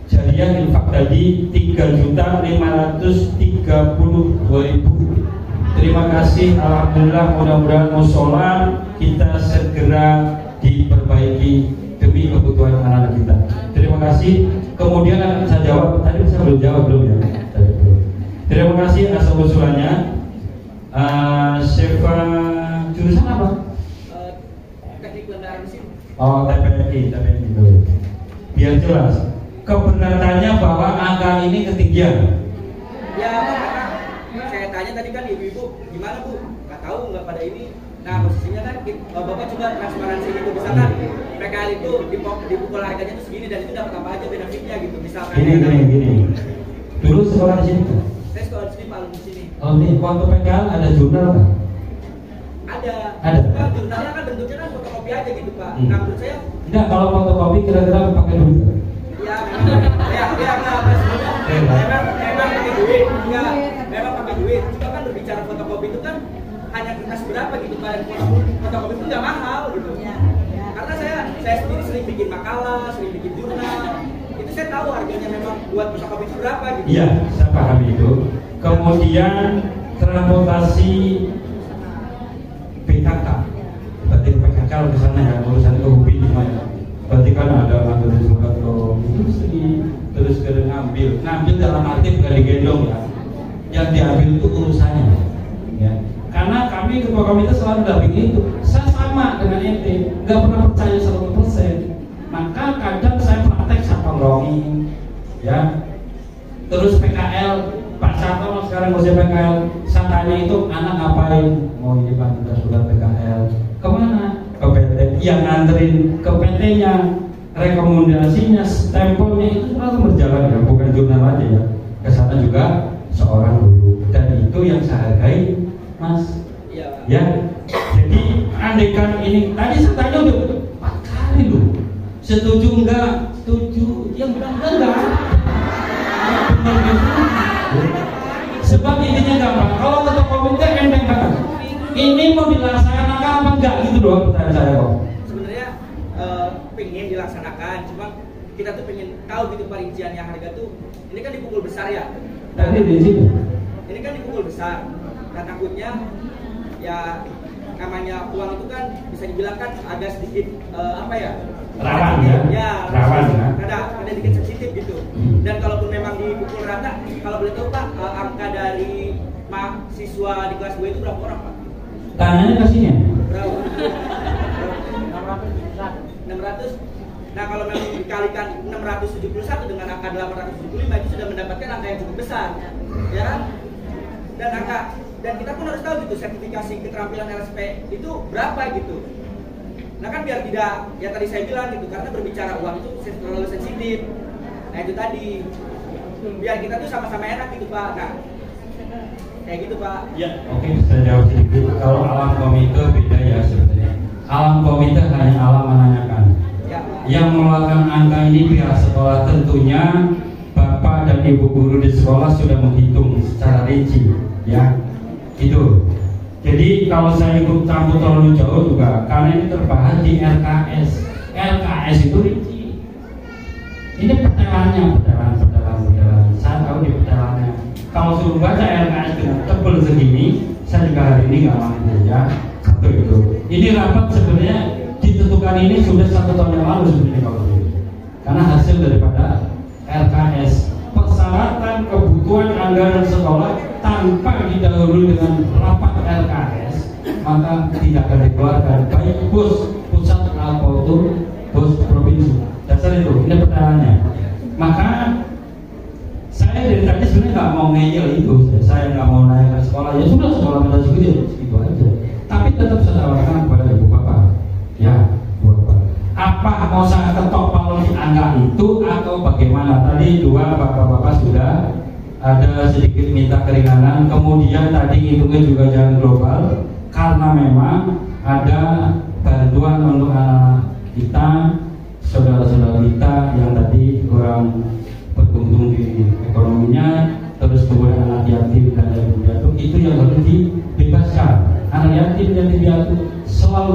jariah infak tadi 3.532.000. Terima kasih, alhamdulillah, mudah-mudahan musola kita segera diperbaiki demi kebutuhan anak kita. Terima kasih. Kemudian akan saya jawab, tadi saya belum jawab ya. Terima kasih atas usulannya. Sefa jurusan apa? Teknik kendaraan mesin. Oh, TPNI itu. Biar jelas. Keberatannya bahwa angka ini ketinggian. Ya, saya tanya tadi kan ibu-ibu, gimana Bu? Nggak tahu, nggak pada ini. Nah, posisinya kan Bapak coba transparansi gitu, misalkan PKL itu dipukul harganya itu segini dan itu dapat apa aja benefitnya gitu. Misalkan Gini. Dulu sekolah di sini kan? Saya sekolah di sini, Pak, di sini. Oh, ini waktu PKL ada jurnal kan? Ada. Ada. Jurnalnya kan bentuknya kan fotokopi aja gitu, Pak. Nah, menurut saya Enggak, kalau fotokopi kira-kira pakai duit. ya memang pakai duit, memang pakai duit. Juga kan berbicara fotokopi itu kan hanya kertas berapa gitu, Pak. Fotokopi itu nggak mahal gitu. Karena saya sendiri sering bikin makalah, sering bikin jurnal. Itu saya tahu harganya memang buat fotokopi itu berapa gitu. Iya, saya paham itu. Kemudian transportasi PKK, berarti PKK di sana ya, urusan itu hobi semuanya. Berarti kan ada ngambil surat industri, terus ke ngambil dalam arti bukan digendong ya. Yang diambil itu urusannya, ya. Karena kami ketua komite selalu damping itu. Saya sama dengan ente, nggak pernah percaya 100%. Maka kadang saya praktek satongrongin, ya. Terus PKL, Pak Sartono sekarang masih PKL. Saya tanya itu anak ngapain? Mau ini Pak, kita sudah PKL. Kemana? Ke PT. Yang nganterin ke PT-nya, rekomendasinya, stempelnya itu selalu berjalan ya, bukan jurnal aja ya. Kesana juga seorang guru. Dan itu yang saya hargai, Mas. Iya. Ya. Jadi andaikan ini tadi saya tanya udah 4 kali loh. Setuju enggak? Setuju. Yang bilang enggak. Sebab intinya gampang. Kalau ketua komite enteng banget. Ini mau dilaksanakan apa enggak gitu doang pertanyaan saya kok. Sebenarnya pengen dilaksanakan, cuma kita tuh pengen tahu gitu perinciannya harga tuh. Ini kan dipukul besar ya. Tadi di sini. Ini kan dipukul besar. Dan takutnya ya namanya uang itu kan bisa dibilang kan agak sedikit apa ya? Rawan ya. Rawan ya. Ada sedikit sensitif gitu. Dan kalaupun memang dipukul rata, kalau boleh tahu Pak, angka dari mahasiswa di kelas 2 itu berapa orang Pak? Tanyanya ke sini. Berapa? 600. Nah, kalau memang dikalikan 671 dengan angka 875 itu sudah mendapatkan angka yang cukup besar. Ya kan? Dan kita pun harus tahu gitu sertifikasi keterampilan LSP itu berapa gitu. Nah kan biar tidak, ya tadi saya bilang gitu, karena berbicara uang itu terlalu sensitif. Nah itu tadi, biar kita tuh sama-sama enak gitu Pak. Nah, kayak gitu Pak. Ya, oke, saya jawab sedikit. Kalau alam komite beda ya sebenarnya. Alam komite hanya alam menanyakan. Ya. Yang mengeluarkan angka ini pihak sekolah, tentunya Bapak dan Ibu guru di sekolah sudah menghitung secara rinci, ya. Itu. Jadi kalau saya ikut campur terlalu jauh juga, karena ini terbahas di RKS. RKS itu rinci. Ini petelannya, petelan. Saya tahu di petelannya. Kalau suruh baca RKS dengan tebel segini, saya juga hari ini nggak mampu ya. Satu itu. Ini rapat sebenarnya ditentukan ini sudah 1 tahun yang lalu sebenarnya kalau ini. Karena hasil daripada RKS, persyaratan kebutuhan anggaran sekolah tanpa didahului dengan rapat RKS, maka tidak akan dikeluarkan baik bos pusat maupun bos provinsi. Dasar itu, ini pertanyaannya. Maka saya dari tadi sebenarnya nggak mau ngeyel itu, saya nggak mau naik ke sekolah. Ya sudah, sekolah kita segitu aja. Tapi tetap saya tawarkan kepada ibu bapak, ya, bu bapak. Apa mau saya ketok kalau di angka itu atau bagaimana? Tadi dua bapak-bapak sudah ada sedikit minta keringanan. Kemudian tadi hitungnya juga jangan global, karena memang ada bantuan untuk anak kita, saudara-saudara kita yang tadi kurang beruntung di ekonominya, terus kemudian anak yatim dan yatim piatu itu yang harus dibebaskan. Anak yatim dan yatim piatu selalu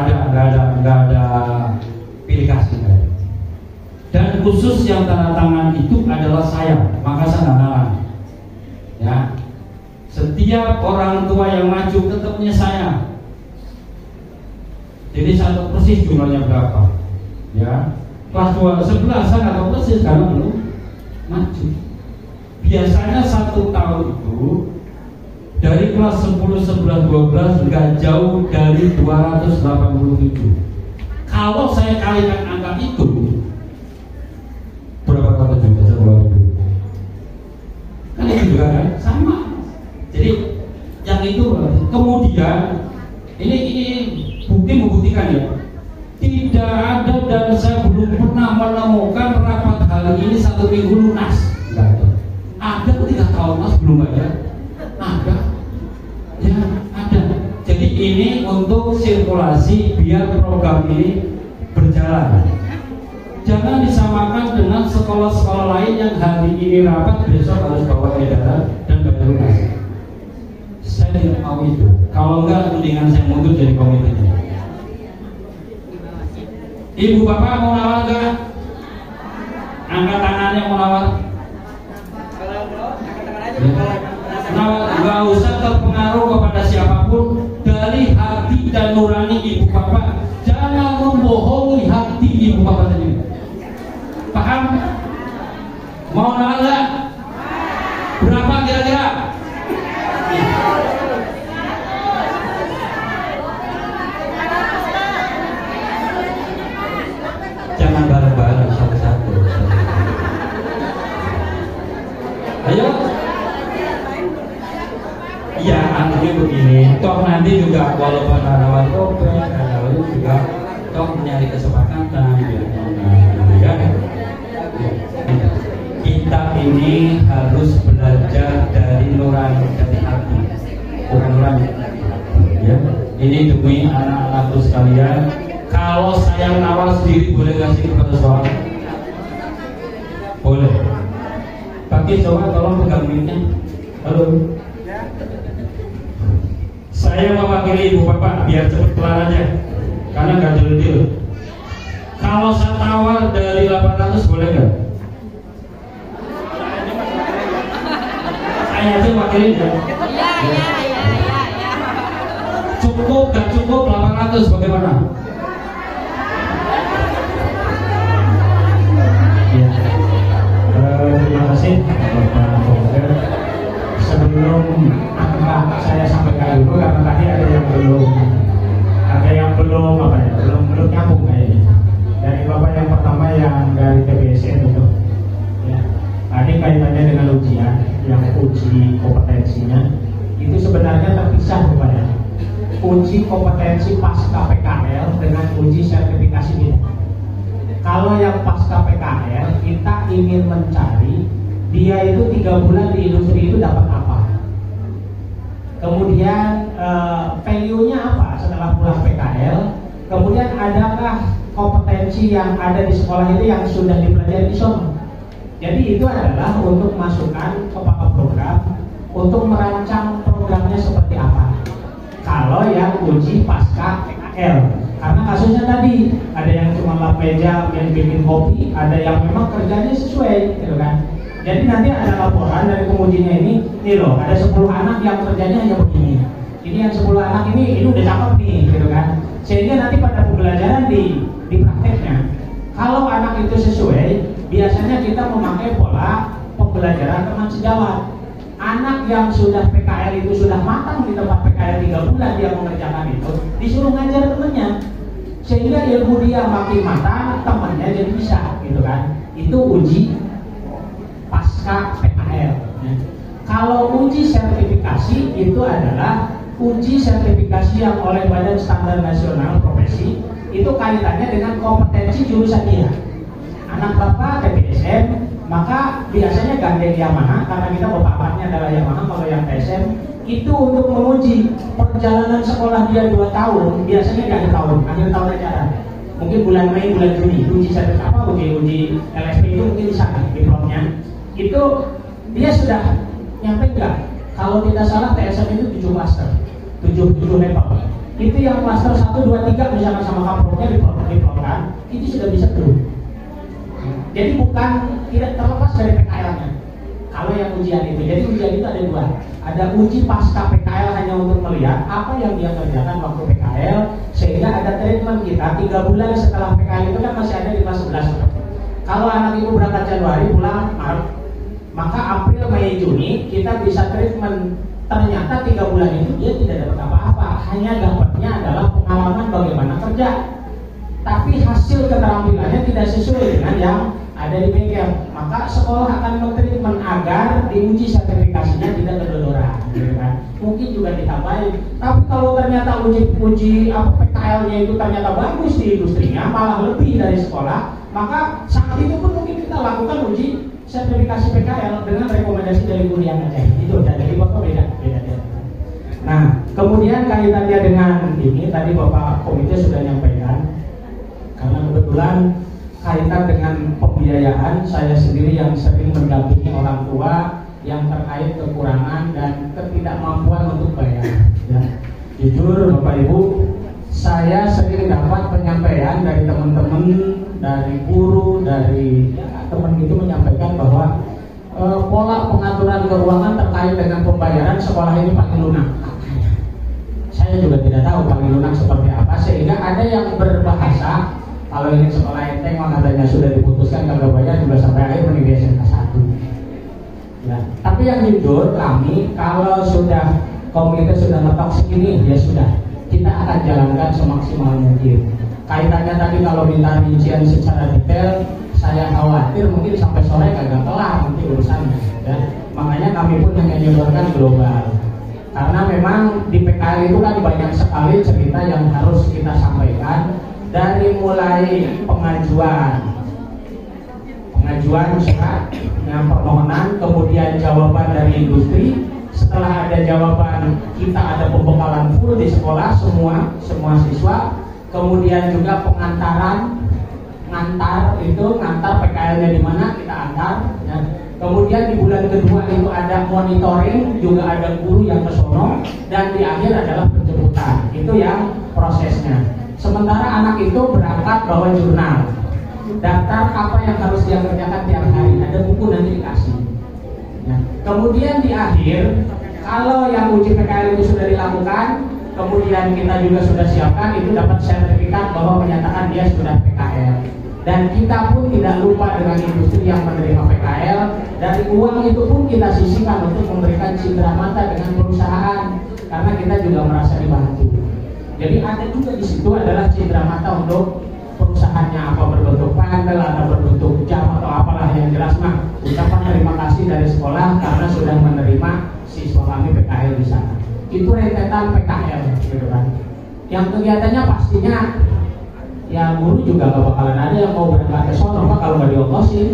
nggak ada pilih kasih. Dan khusus yang tanda tangan itu adalah saya, maka saya nggak ngalah. Ya, setiap orang tua yang maju tetapnya saya. Jadi satu persis jumlahnya berapa? Ya, kelas 11 saya nggak tahu persis karena belum maju. Biasanya 1 tahun itu dari kelas 10, 11, 12 nggak jauh dari 287. Kalau saya kalikan angka itu, berapa kata juga saya kan itu juga kan sama. Jadi yang itu kemudian ini bukti membuktikan ya, tidak ada dan saya belum pernah menemukan rapat hari ini 1 minggu lunas. Nggak ada. Ada 3 tahun mas belum ada. Ada. Ya ada. Jadi ini untuk sirkulasi biar program ini berjalan. Jangan disamakan dengan sekolah-sekolah lain yang hari ini rapat besok harus bawa edaran dan bayar lunas. Saya tidak mau itu. Kalau enggak, mendingan saya mundur dari komitenya. Ibu bapak mau nawar enggak? Angkat tangannya mau nawar. Nawar, enggak usah terpengaruh kepada siapapun. Dari hati dan nurani ibu bapak. Jangan membohongi hati ibu bapak tadi. Paham? Mau nawar enggak? Berapa kira-kira? Jangan bareng-bareng, satu-satu. Ayo. Ya, artinya begini. Toh nanti juga walaupun nawar topeng, lalu juga toh mencari kesepakatan. Ya. Kita ini harus belajar dari nurani, dari hati, bukan nurani. Ya, ini demi anak-anakku sekalian. Kalau saya nawar sendiri boleh kasih kepada sekolah? Boleh. Tapi coba tolong pegang mic-nya. Halo. Saya mewakili ibu bapak biar cepat kelar aja, karena nggak deal. Kalau saya tawar dari 800 boleh nggak? Saya aja wakilin ya. Cukup gak cukup 800 bagaimana? Ya. Terima kasih Bapak Komiter. Sebelum angka saya sampaikan dulu karena tadi ada yang belum nyambung kayaknya. Dari Bapak yang pertama yang dari TBSN itu. Ya. Tadi kaitannya dengan ujian, yang uji kompetensinya itu sebenarnya terpisah Bapak ya. Uji kompetensi pasca PKL dengan uji sertifikasi ini. Kalau yang pasca PKL kita ingin mencari dia itu 3 bulan di industri itu dapat apa, kemudian value-nya apa setelah pulang PKL, kemudian adakah kompetensi yang ada di sekolah itu yang sudah dipelajari di sana. Jadi itu adalah untuk masukkan kepala program untuk merancang programnya seperti apa. Kalau yang uji pasca PKL, karena kasusnya tadi ada yang cuma lap meja, yang bikin kopi, ada yang memang kerjanya sesuai, gitu kan. Jadi nanti ada laporan dari pengujinya ini loh, ada 10 anak yang kerjanya hanya begini. Ini yang 10 anak ini udah cakep nih, gitu kan. Sehingga nanti pada pembelajaran di prakteknya, kalau anak itu sesuai, biasanya kita memakai pola pembelajaran teman sejawat. Anak yang sudah PKL itu sudah matang di tempat PKL 3 bulan dia mengerjakan itu, disuruh ngajar temennya, sehingga ilmu dia makin matang, temannya jadi bisa, gitu kan. Itu uji pasca PKL. Kalau uji sertifikasi itu adalah uji sertifikasi yang oleh Badan Standar Nasional Profesi, itu kaitannya dengan kompetensi jurusan dia. Anak bapak TBSM, maka biasanya gandeng Yamaha karena kita bapaknya adalah Yamaha. Kalau yang TSM itu untuk menguji perjalanan sekolah dia 2 tahun, biasanya di akhir tahun ajaran. Mungkin bulan Mei, bulan Juni, uji sertifikat apa, uji LSP itu mungkin di sana diplomnya. Itu dia sudah nyampe enggak? Kalau tidak salah TSM itu 7 master, 7 level. itu yang klaster 1, 2, 3 misalkan sama kaproknya diplomkan, itu sudah bisa turun. Jadi bukan tidak terlepas dari PKL-nya. Kalau yang ujian itu, jadi ujian itu ada dua. Ada uji pasca PKL hanya untuk melihat apa yang dia kerjakan waktu PKL, sehingga ada treatment kita 3 bulan setelah PKL itu kan masih ada di kelas 11. Kalau anak itu berangkat Januari pulang Maret, maka April, Mei, Juni kita bisa treatment. Ternyata 3 bulan itu dia tidak dapat apa-apa, hanya dapatnya adalah pengalaman bagaimana kerja. Tapi hasil keterampilannya tidak sesuai dengan yang ada di bengkel. Maka sekolah akan mentreatment agar diuji sertifikasinya tidak kedodoran, gitu kan? Mungkin juga ditambahin. Tapi kalau ternyata uji PKL-nya itu ternyata bagus di industrinya, malah lebih dari sekolah, maka saat itu pun mungkin kita lakukan uji sertifikasi PKL dengan rekomendasi dari guru yang ngecek. Itu jadi Bapak beda. Nah, kemudian kaitannya dengan ini tadi Bapak komite sudah nyampaikan, karena kebetulan kaitan dengan pembiayaan, saya sendiri yang sering mendampingi orang tua yang terkait kekurangan dan ketidakmampuan untuk bayar. Ya. Jujur Bapak Ibu, saya sering dapat penyampaian dari teman-teman, dari guru, dari teman itu menyampaikan bahwa pola pengaturan keuangan terkait dengan pembayaran sekolah ini paling lunak. Saya juga tidak tahu paling lunak seperti apa, sehingga ada yang berbahasa kalau ini sekolah enteng katanya sudah diputuskan kalau bayar juga sampai akhir menjadi SMK 1. Ya. Tapi yang jujur kami kalau sudah komite sudah ngetok segini ya sudah, kita akan jalankan semaksimal mungkin. Kaitannya tadi kalau minta rincian secara detail, saya khawatir mungkin sampai sore kagak kelar nanti urusannya. Ya. Makanya kami pun hanya menyodorkan global. Karena memang di PKL itu kan banyak sekali cerita yang harus kita sampaikan, dari mulai pengajuan syarat, permohonan, kemudian jawaban dari industri. Setelah ada jawaban, kita ada pembekalan full di sekolah semua siswa. Kemudian juga pengantaran, ngantar PKL-nya di mana kita antar. Ya. Kemudian di bulan kedua itu ada monitoring, juga ada guru yang ke sono, dan di akhir adalah penjemputan. Itu yang prosesnya. Sementara anak itu berangkat bawa jurnal, daftar apa yang harus dia kerjakan tiap hari, ada buku nanti dikasih. Ya. Kemudian di akhir, kalau yang uji PKL itu sudah dilakukan, kemudian kita juga sudah siapkan, itu dapat sertifikat bahwa menyatakan dia sudah PKL. Dan kita pun tidak lupa dengan industri yang menerima PKL. Dari uang itu pun kita sisihkan untuk memberikan cindera mata dengan perusahaan, karena kita juga merasa dibantu. Jadi ada juga di situ adalah cindera mata untuk perusahaannya, apa berbentuk panel atau berbentuk jam atau apalah, yang jelas mah ucapan terima kasih dari sekolah karena sudah menerima siswa kami PKL di sana. Itu rentetan PKL, gitu kan. Yang kegiatannya pastinya ya guru juga gak bakalan ada yang mau berangkat ke sono Pak kalau nggak diongkosin.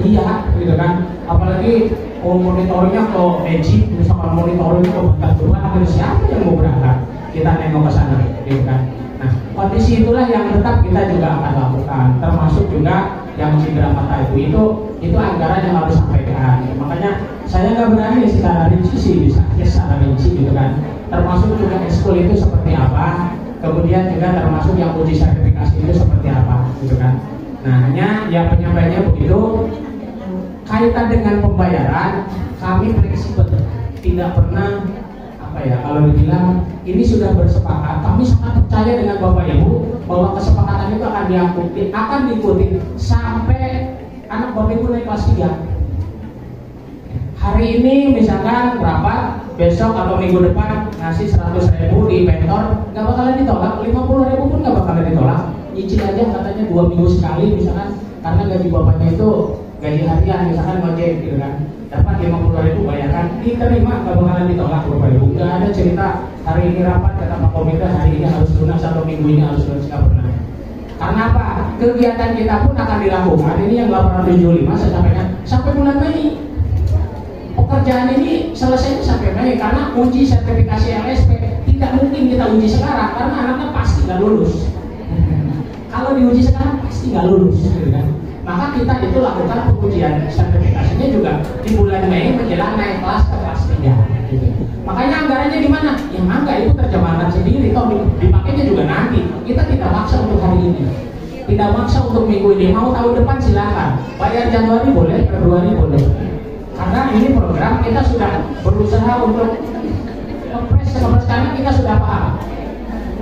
Iya, gitu kan. Apalagi monitoringnya ke Egypt, misalkan monitoringnya ke Bangka Belitung, siapa yang mau berangkat? Kita nengok ke sana, gitu kan. Nah, kondisi itulah yang tetap kita juga akan lakukan, termasuk juga yang cindera mata itu anggaran yang harus sampaikan. Makanya saya nggak berani secara rinci sih, bisa secara rinci gitu kan. Termasuk juga ekskul itu seperti apa, kemudian juga termasuk yang uji sertifikasi itu seperti apa, gitu kan. Nah, hanya yang penyampaiannya begitu. Kaitan dengan pembayaran, kami fleksibel, tidak pernah kalau dibilang ini sudah bersepakat. Kami sangat percaya dengan Bapak Ibu bahwa kesepakatan itu akan diikuti sampai anak Bapak Ibu naik kelas 3. Hari ini misalkan berapa, besok atau minggu depan ngasih 100.000 di mentor, nggak bakalan ditolak. 50.000 pun nggak bakalan ditolak. Nyicil aja katanya 2 minggu sekali misalkan, karena gaji bapaknya itu gaji harian, misalkan ngojek gitu kan, dapat 50.000 bayarkan, diterima, nggak bakalan ditolak Bapak Ibu. Nggak ada cerita hari ini rapat kata Pak Komite hari ini harus lunas atau minggu ini harus lunas, nggak pernah. Karena apa? Kegiatan kita pun akan dilakukan. Ini yang 875 saya sampaikan sampai bulan Mei. Pekerjaan ini selesai sampai Mei, karena uji sertifikasi LSP tidak mungkin kita uji sekarang karena anaknya pasti nggak lulus. Kalau diuji sekarang pasti nggak lulus, gitu kan? Maka kita itu lakukan pengujian sertifikasinya juga di bulan Mei menjelang naik kelas ke kelas 3. gitu. Makanya anggarannya di mana? Yang angka itu terjemahkan sendiri, toh dipakainya juga nanti. Kita tidak maksa untuk hari ini, tidak maksa untuk minggu ini. Mau tahun depan silakan, bayar Januari boleh, Februari boleh. Karena ini program kita sudah berusaha untuk ngepres karena kita sudah paham.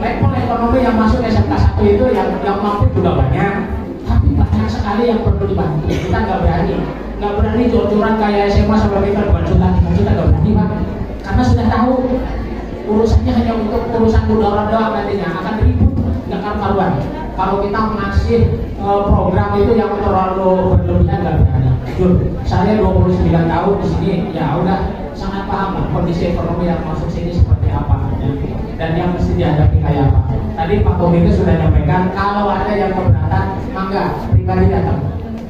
Level ekonomi yang masuk SMK 1 itu yang mampu juga banyak, tapi banyak sekali yang perlu dibantu. Kita nggak berani jor-joran kayak SMA sampai kita 2 juta, 3 juta nggak berani Pak. Karena sudah tahu urusannya hanya untuk urusan dolar doang nantinya, akan ribut, nggak karuan. Kalau kita mengasih program itu yang terlalu berlebihan nggak berani. Jujur, saya 29 tahun di sini, ya udah sangat paham lah kondisi ekonomi yang masuk sini seperti apa dan yang mesti dihadapi kayak apa. Tadi Pak Komite sudah nyampaikan kalau ada yang keberatan, mangga pribadi datang,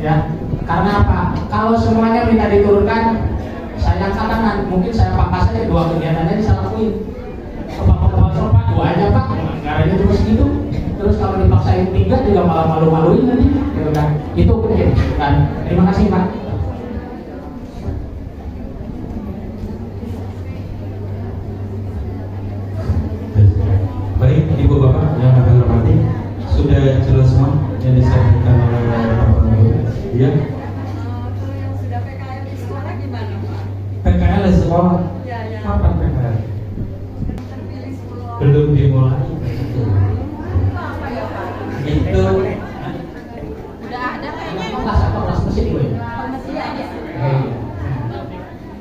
ya. Karena apa? Kalau semuanya minta diturunkan, saya katakan mungkin saya pangkas saja 2 kegiatan aja saya lakuin. Kepala Pak 2 aja Pak, anggarannya cuma segitu. Terus kalau dipaksain 3 juga malah malu-maluin nanti, gitu kan? Itu mungkin kan. Terima kasih Pak. Baik, Ibu Bapak yang kami hormati, sudah jelas semua yang disampaikan oleh Bapak Ibu. Ya. Kalau yang sudah PKL di sekolah gimana Pak? PKL di sekolah? Ya. Kapan PKL? Terpilih 10 Belum dimulai. apa ya Pak? Itu Udah ada kayaknya. Kelas mesin Ibu ya? Masih ada.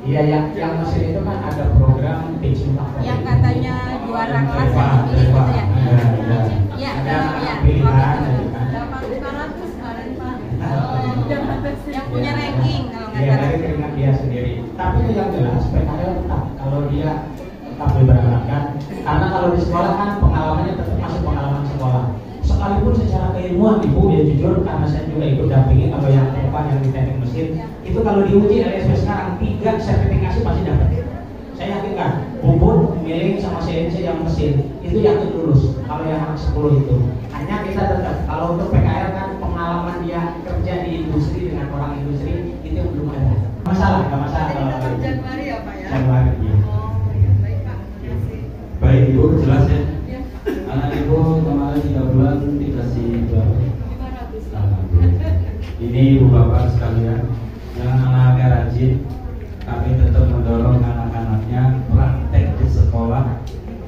Iya, yang mesin itu kan ada program teaching factory. Yang katanya juara kelas yang dipilih gitu ya? Iya, Ada pilihan, Dapat 500 kemarin Pak. Yang punya ranking kalau nggak Dia salah. dari keringat dia sendiri. Tapi yang jelas PKL tetap kalau dia tetap diberangkatkan. Karena kalau di sekolah kan pengalamannya tetap masih pengalaman sekolah. Sekalipun secara keilmuan Ibu ya jujur, karena saya juga ikut dampingi kalau yang Evan yang di teknik mesin itu kalau diuji LSP sekarang 3 sertifikasi pasti dapat. Saya yakin kan, Bubun, Miling sama CNC yang mesin itu yakin lulus. Kalau yang anak 10 itu hanya kita tetap kalau untuk PKL kan pengalaman dia kerja di industri dengan orang industri itu yang belum ada. Nggak masalah kalau Tetap Januari ya Pak ya? Januari ya. Baik Pak, terima kasih. baik Ibu, jelas ya. Ya, Anak Ibu kemarin 3 bulan dikasih berapa? 500. Ini Ibu Bapak sekalian, yang anak-anaknya rajin, kami tetap mendorong anak-anaknya praktek di sekolah,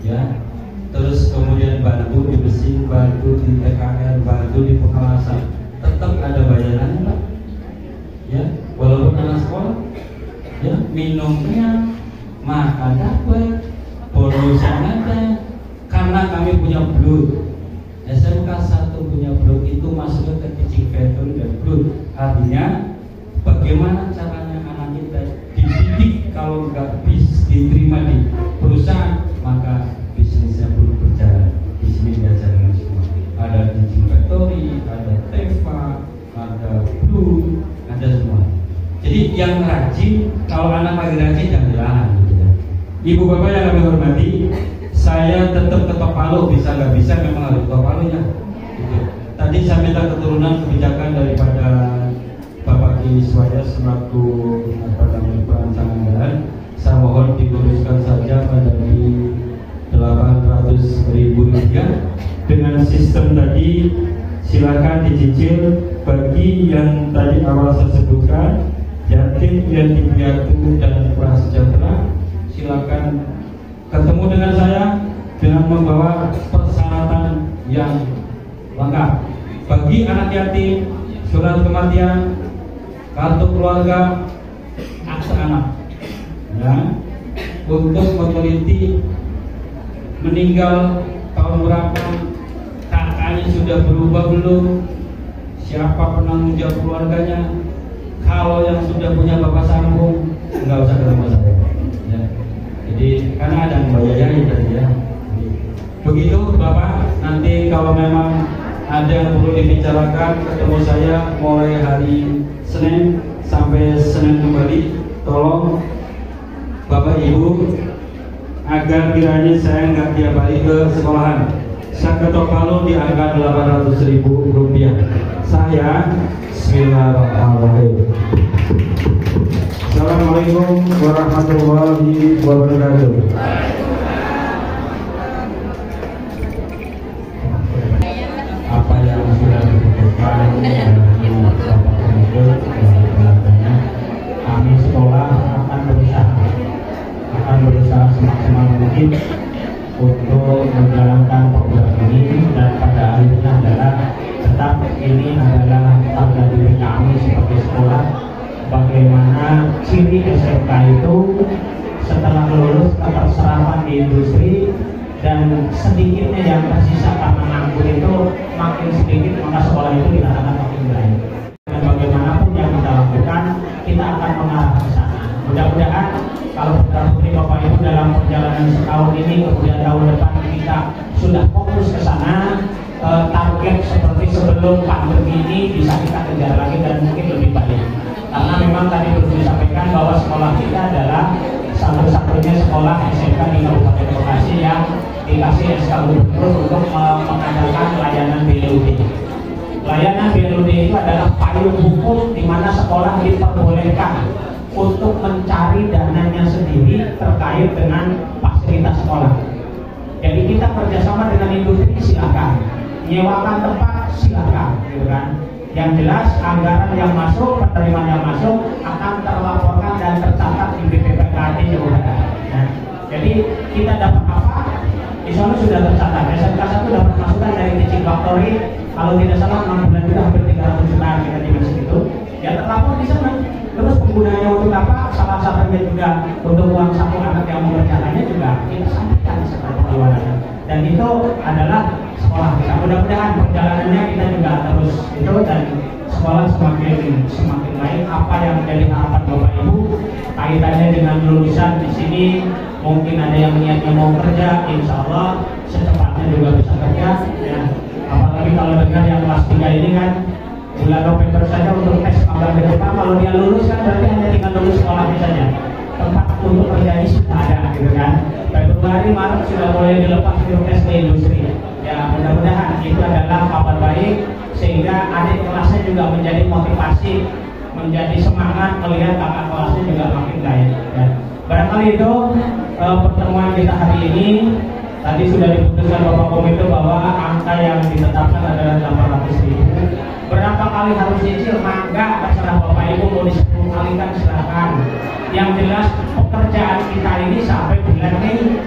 ya. Terus kemudian bantu di mesin, bantu di PKL, bantu di pengawasan. Tetap ada bayarannya, Pak. Ya, walaupun anak sekolah, ya, minumnya, makan dapat, bonusnya ada. Karena kami punya blood, SMK 1 punya blood itu masuknya ke teaching factory dan blood. Artinya bagaimana caranya anak kita dididik, kalau nggak bisa diterima di perusahaan maka bisnisnya belum berjalan. Di sini diajarkan semua. Ada teaching factory, ada TEFA, ada blood, ada semua. Jadi yang rajin, kalau anak lagi rajin jangan dilarang gitu ya. Ibu Bapak yang kami hormati, saya tetap ketok palu, bisa nggak bisa memang harus ketok palu ya. Gitu. Tadi saya minta keturunan kebijakan daripada Bapak Iswaya selaku perancang anggaran. Saya mohon diluruskan saja pada di 800.000 rupiah dengan sistem tadi. Silakan dicicil bagi yang tadi awal saya sebutkan, yatim, yatim piatu dan prasejahtera. Silakan ketemu dengan saya dengan membawa persyaratan yang lengkap. Bagi anak yatim, surat kematian, kartu keluarga, akta anak, ya, untuk meneliti meninggal tahun berapa, kakaknya sudah berubah belum, siapa penanggung jawab keluarganya. Kalau yang sudah punya bapak sambung, nggak usah ketemu saya. Ya. Jadi karena ada yang membayari tadi ya. Begitu Bapak, nanti kalau memang ada yang perlu dibicarakan, ketemu saya mulai hari Senin sampai Senin kembali. Tolong Bapak Ibu agar kiranya saya nggak tiap hari ke sekolahan. Saya ketok palu di angka 800.000 rupiah. Saya Bismillahirrahmanirrahim. Assalamualaikum warahmatullahi wabarakatuh. Apa yang sudah dibutuhkan dari Bapak Komite dan kami sekolah akan berusaha semaksimal mungkin untuk menjalankan program ini, dan pada akhirnya adalah tetap ini adalah tanda diri kami sebagai sekolah. Bagaimana ciri SMK itu setelah lulus keterserapan di industri dan sedikitnya yang tersisa karena nganggur itu makin sedikit, maka sekolah itu dikatakan makin baik. Dan bagaimanapun yang kita lakukan, kita akan mengarah ke sana. Mudah-mudahan kalau putra-putri Bapak Ibu dalam perjalanan setahun ini, kemudian tahun depan kita sudah fokus ke sana, target seperti sebelum pandemi ini bisa kita kejar lagi dan mungkin lebih baik. Karena memang tadi perlu disampaikan bahwa sekolah kita adalah satu-satunya sekolah SMK di Kabupaten Bekasi yang dikasih SK Gubernur untuk mengadakan layanan BLUD. Layanan BLUD itu adalah payung hukum di mana sekolah diperbolehkan untuk mencari dananya sendiri terkait dengan fasilitas sekolah. Jadi kita kerjasama dengan industri silakan, nyewakan tempat silakan, gitu kan. Yang jelas anggaran yang masuk, penerimaan yang masuk akan terlaporkan dan tercatat di BPPKD Jawa Barat. Nah, jadi kita dapat apa? Di sana sudah tercatat. SMK 1 dapat masukan dari Teaching Factory, kalau tidak salah 6 bulan juga hampir 300 juta kita di situ. Ya terlapor di sana. Terus penggunanya untuk apa? Salah satunya juga untuk uang saku anak yang mengerjakannya juga kita sampaikan seperti pengeluarannya. Dan itu adalah sekolah kita. Mudah-mudahan perjalanannya kita juga terus itu, dan sekolah semakin baik. Apa yang menjadi harapan Bapak Ibu kaitannya dengan lulusan di sini, mungkin ada yang niatnya mau kerja, insya Allah secepatnya juga bisa kerja. Ya. Apalagi kalau dengar yang kelas 3 ini kan bulan November saja untuk tes magang ke Jepang, kalau dia lulus kan berarti hanya tinggal lulus sekolahnya saja. Tempat untuk kerja ini sudah ada, gitu kan. Februari, Maret sudah mulai dilepas untuk tes ke industri. Ya, mudah-mudahan itu adalah kabar baik sehingga adik kelasnya juga menjadi motivasi, menjadi semangat melihat kakak kelasnya juga makin baik. Ya. Barangkali itu pertemuan kita hari ini. Tadi sudah diputuskan Bapak Komite bahwa angka yang ditetapkan adalah 800.000. Berapa kali harus cicil? Mangga, terserah Bapak Ibu mau di 10 kali kan silakan. Yang jelas pekerjaan kita ini sampai bulan Mei.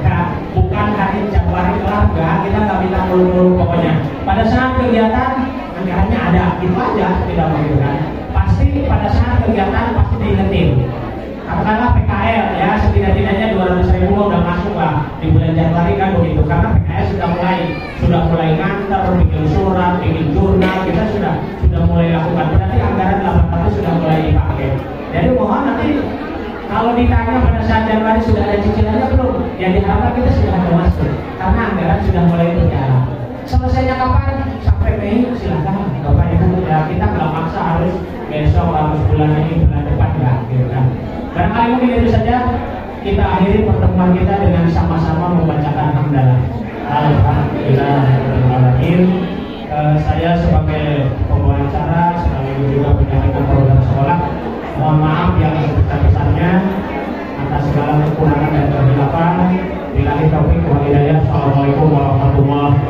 Nah, bukan hari Januari kelar, kita nggak minta dulu pokoknya. Pada saat kegiatan anggarannya ada, itu aja, tidak begitu kan. Pasti pada saat kegiatan pasti diingetin. Katakanlah PKL ya, setidak-tidaknya 200.000 udah masuk lah di bulan Januari kan begitu, karena PKL sudah mulai nganter, bikin surat, bikin jurnal, kita sudah mulai lakukan. Berarti anggaran 800 sudah mulai dipakai. Jadi mohon nanti kalau ditanya pada saat Januari sudah ada cicilannya belum, yang diharapkan kita sudah ada masuk, karena anggaran sudah mulai berjalan. Selesainya kapan? Sampai Mei silakan Bapak Ibu, ya kita nggak maksa harus besok, harus bulan ini, bulan depan nggak, gitu kan. Barangkali mungkin itu saja, kita akhiri pertemuan kita dengan sama-sama membacakan hamdalah. Alhamdulillahirrahmanirrahim. Saya sebagai pembawa acara sekaligus juga penyampaian program sekolah, mohon maaf yang sebesar-besarnya atas segala kekurangan dan kehilafan. Billahi taufiq wal hidayah. Assalamualaikum warahmatullahi wabarakatuh.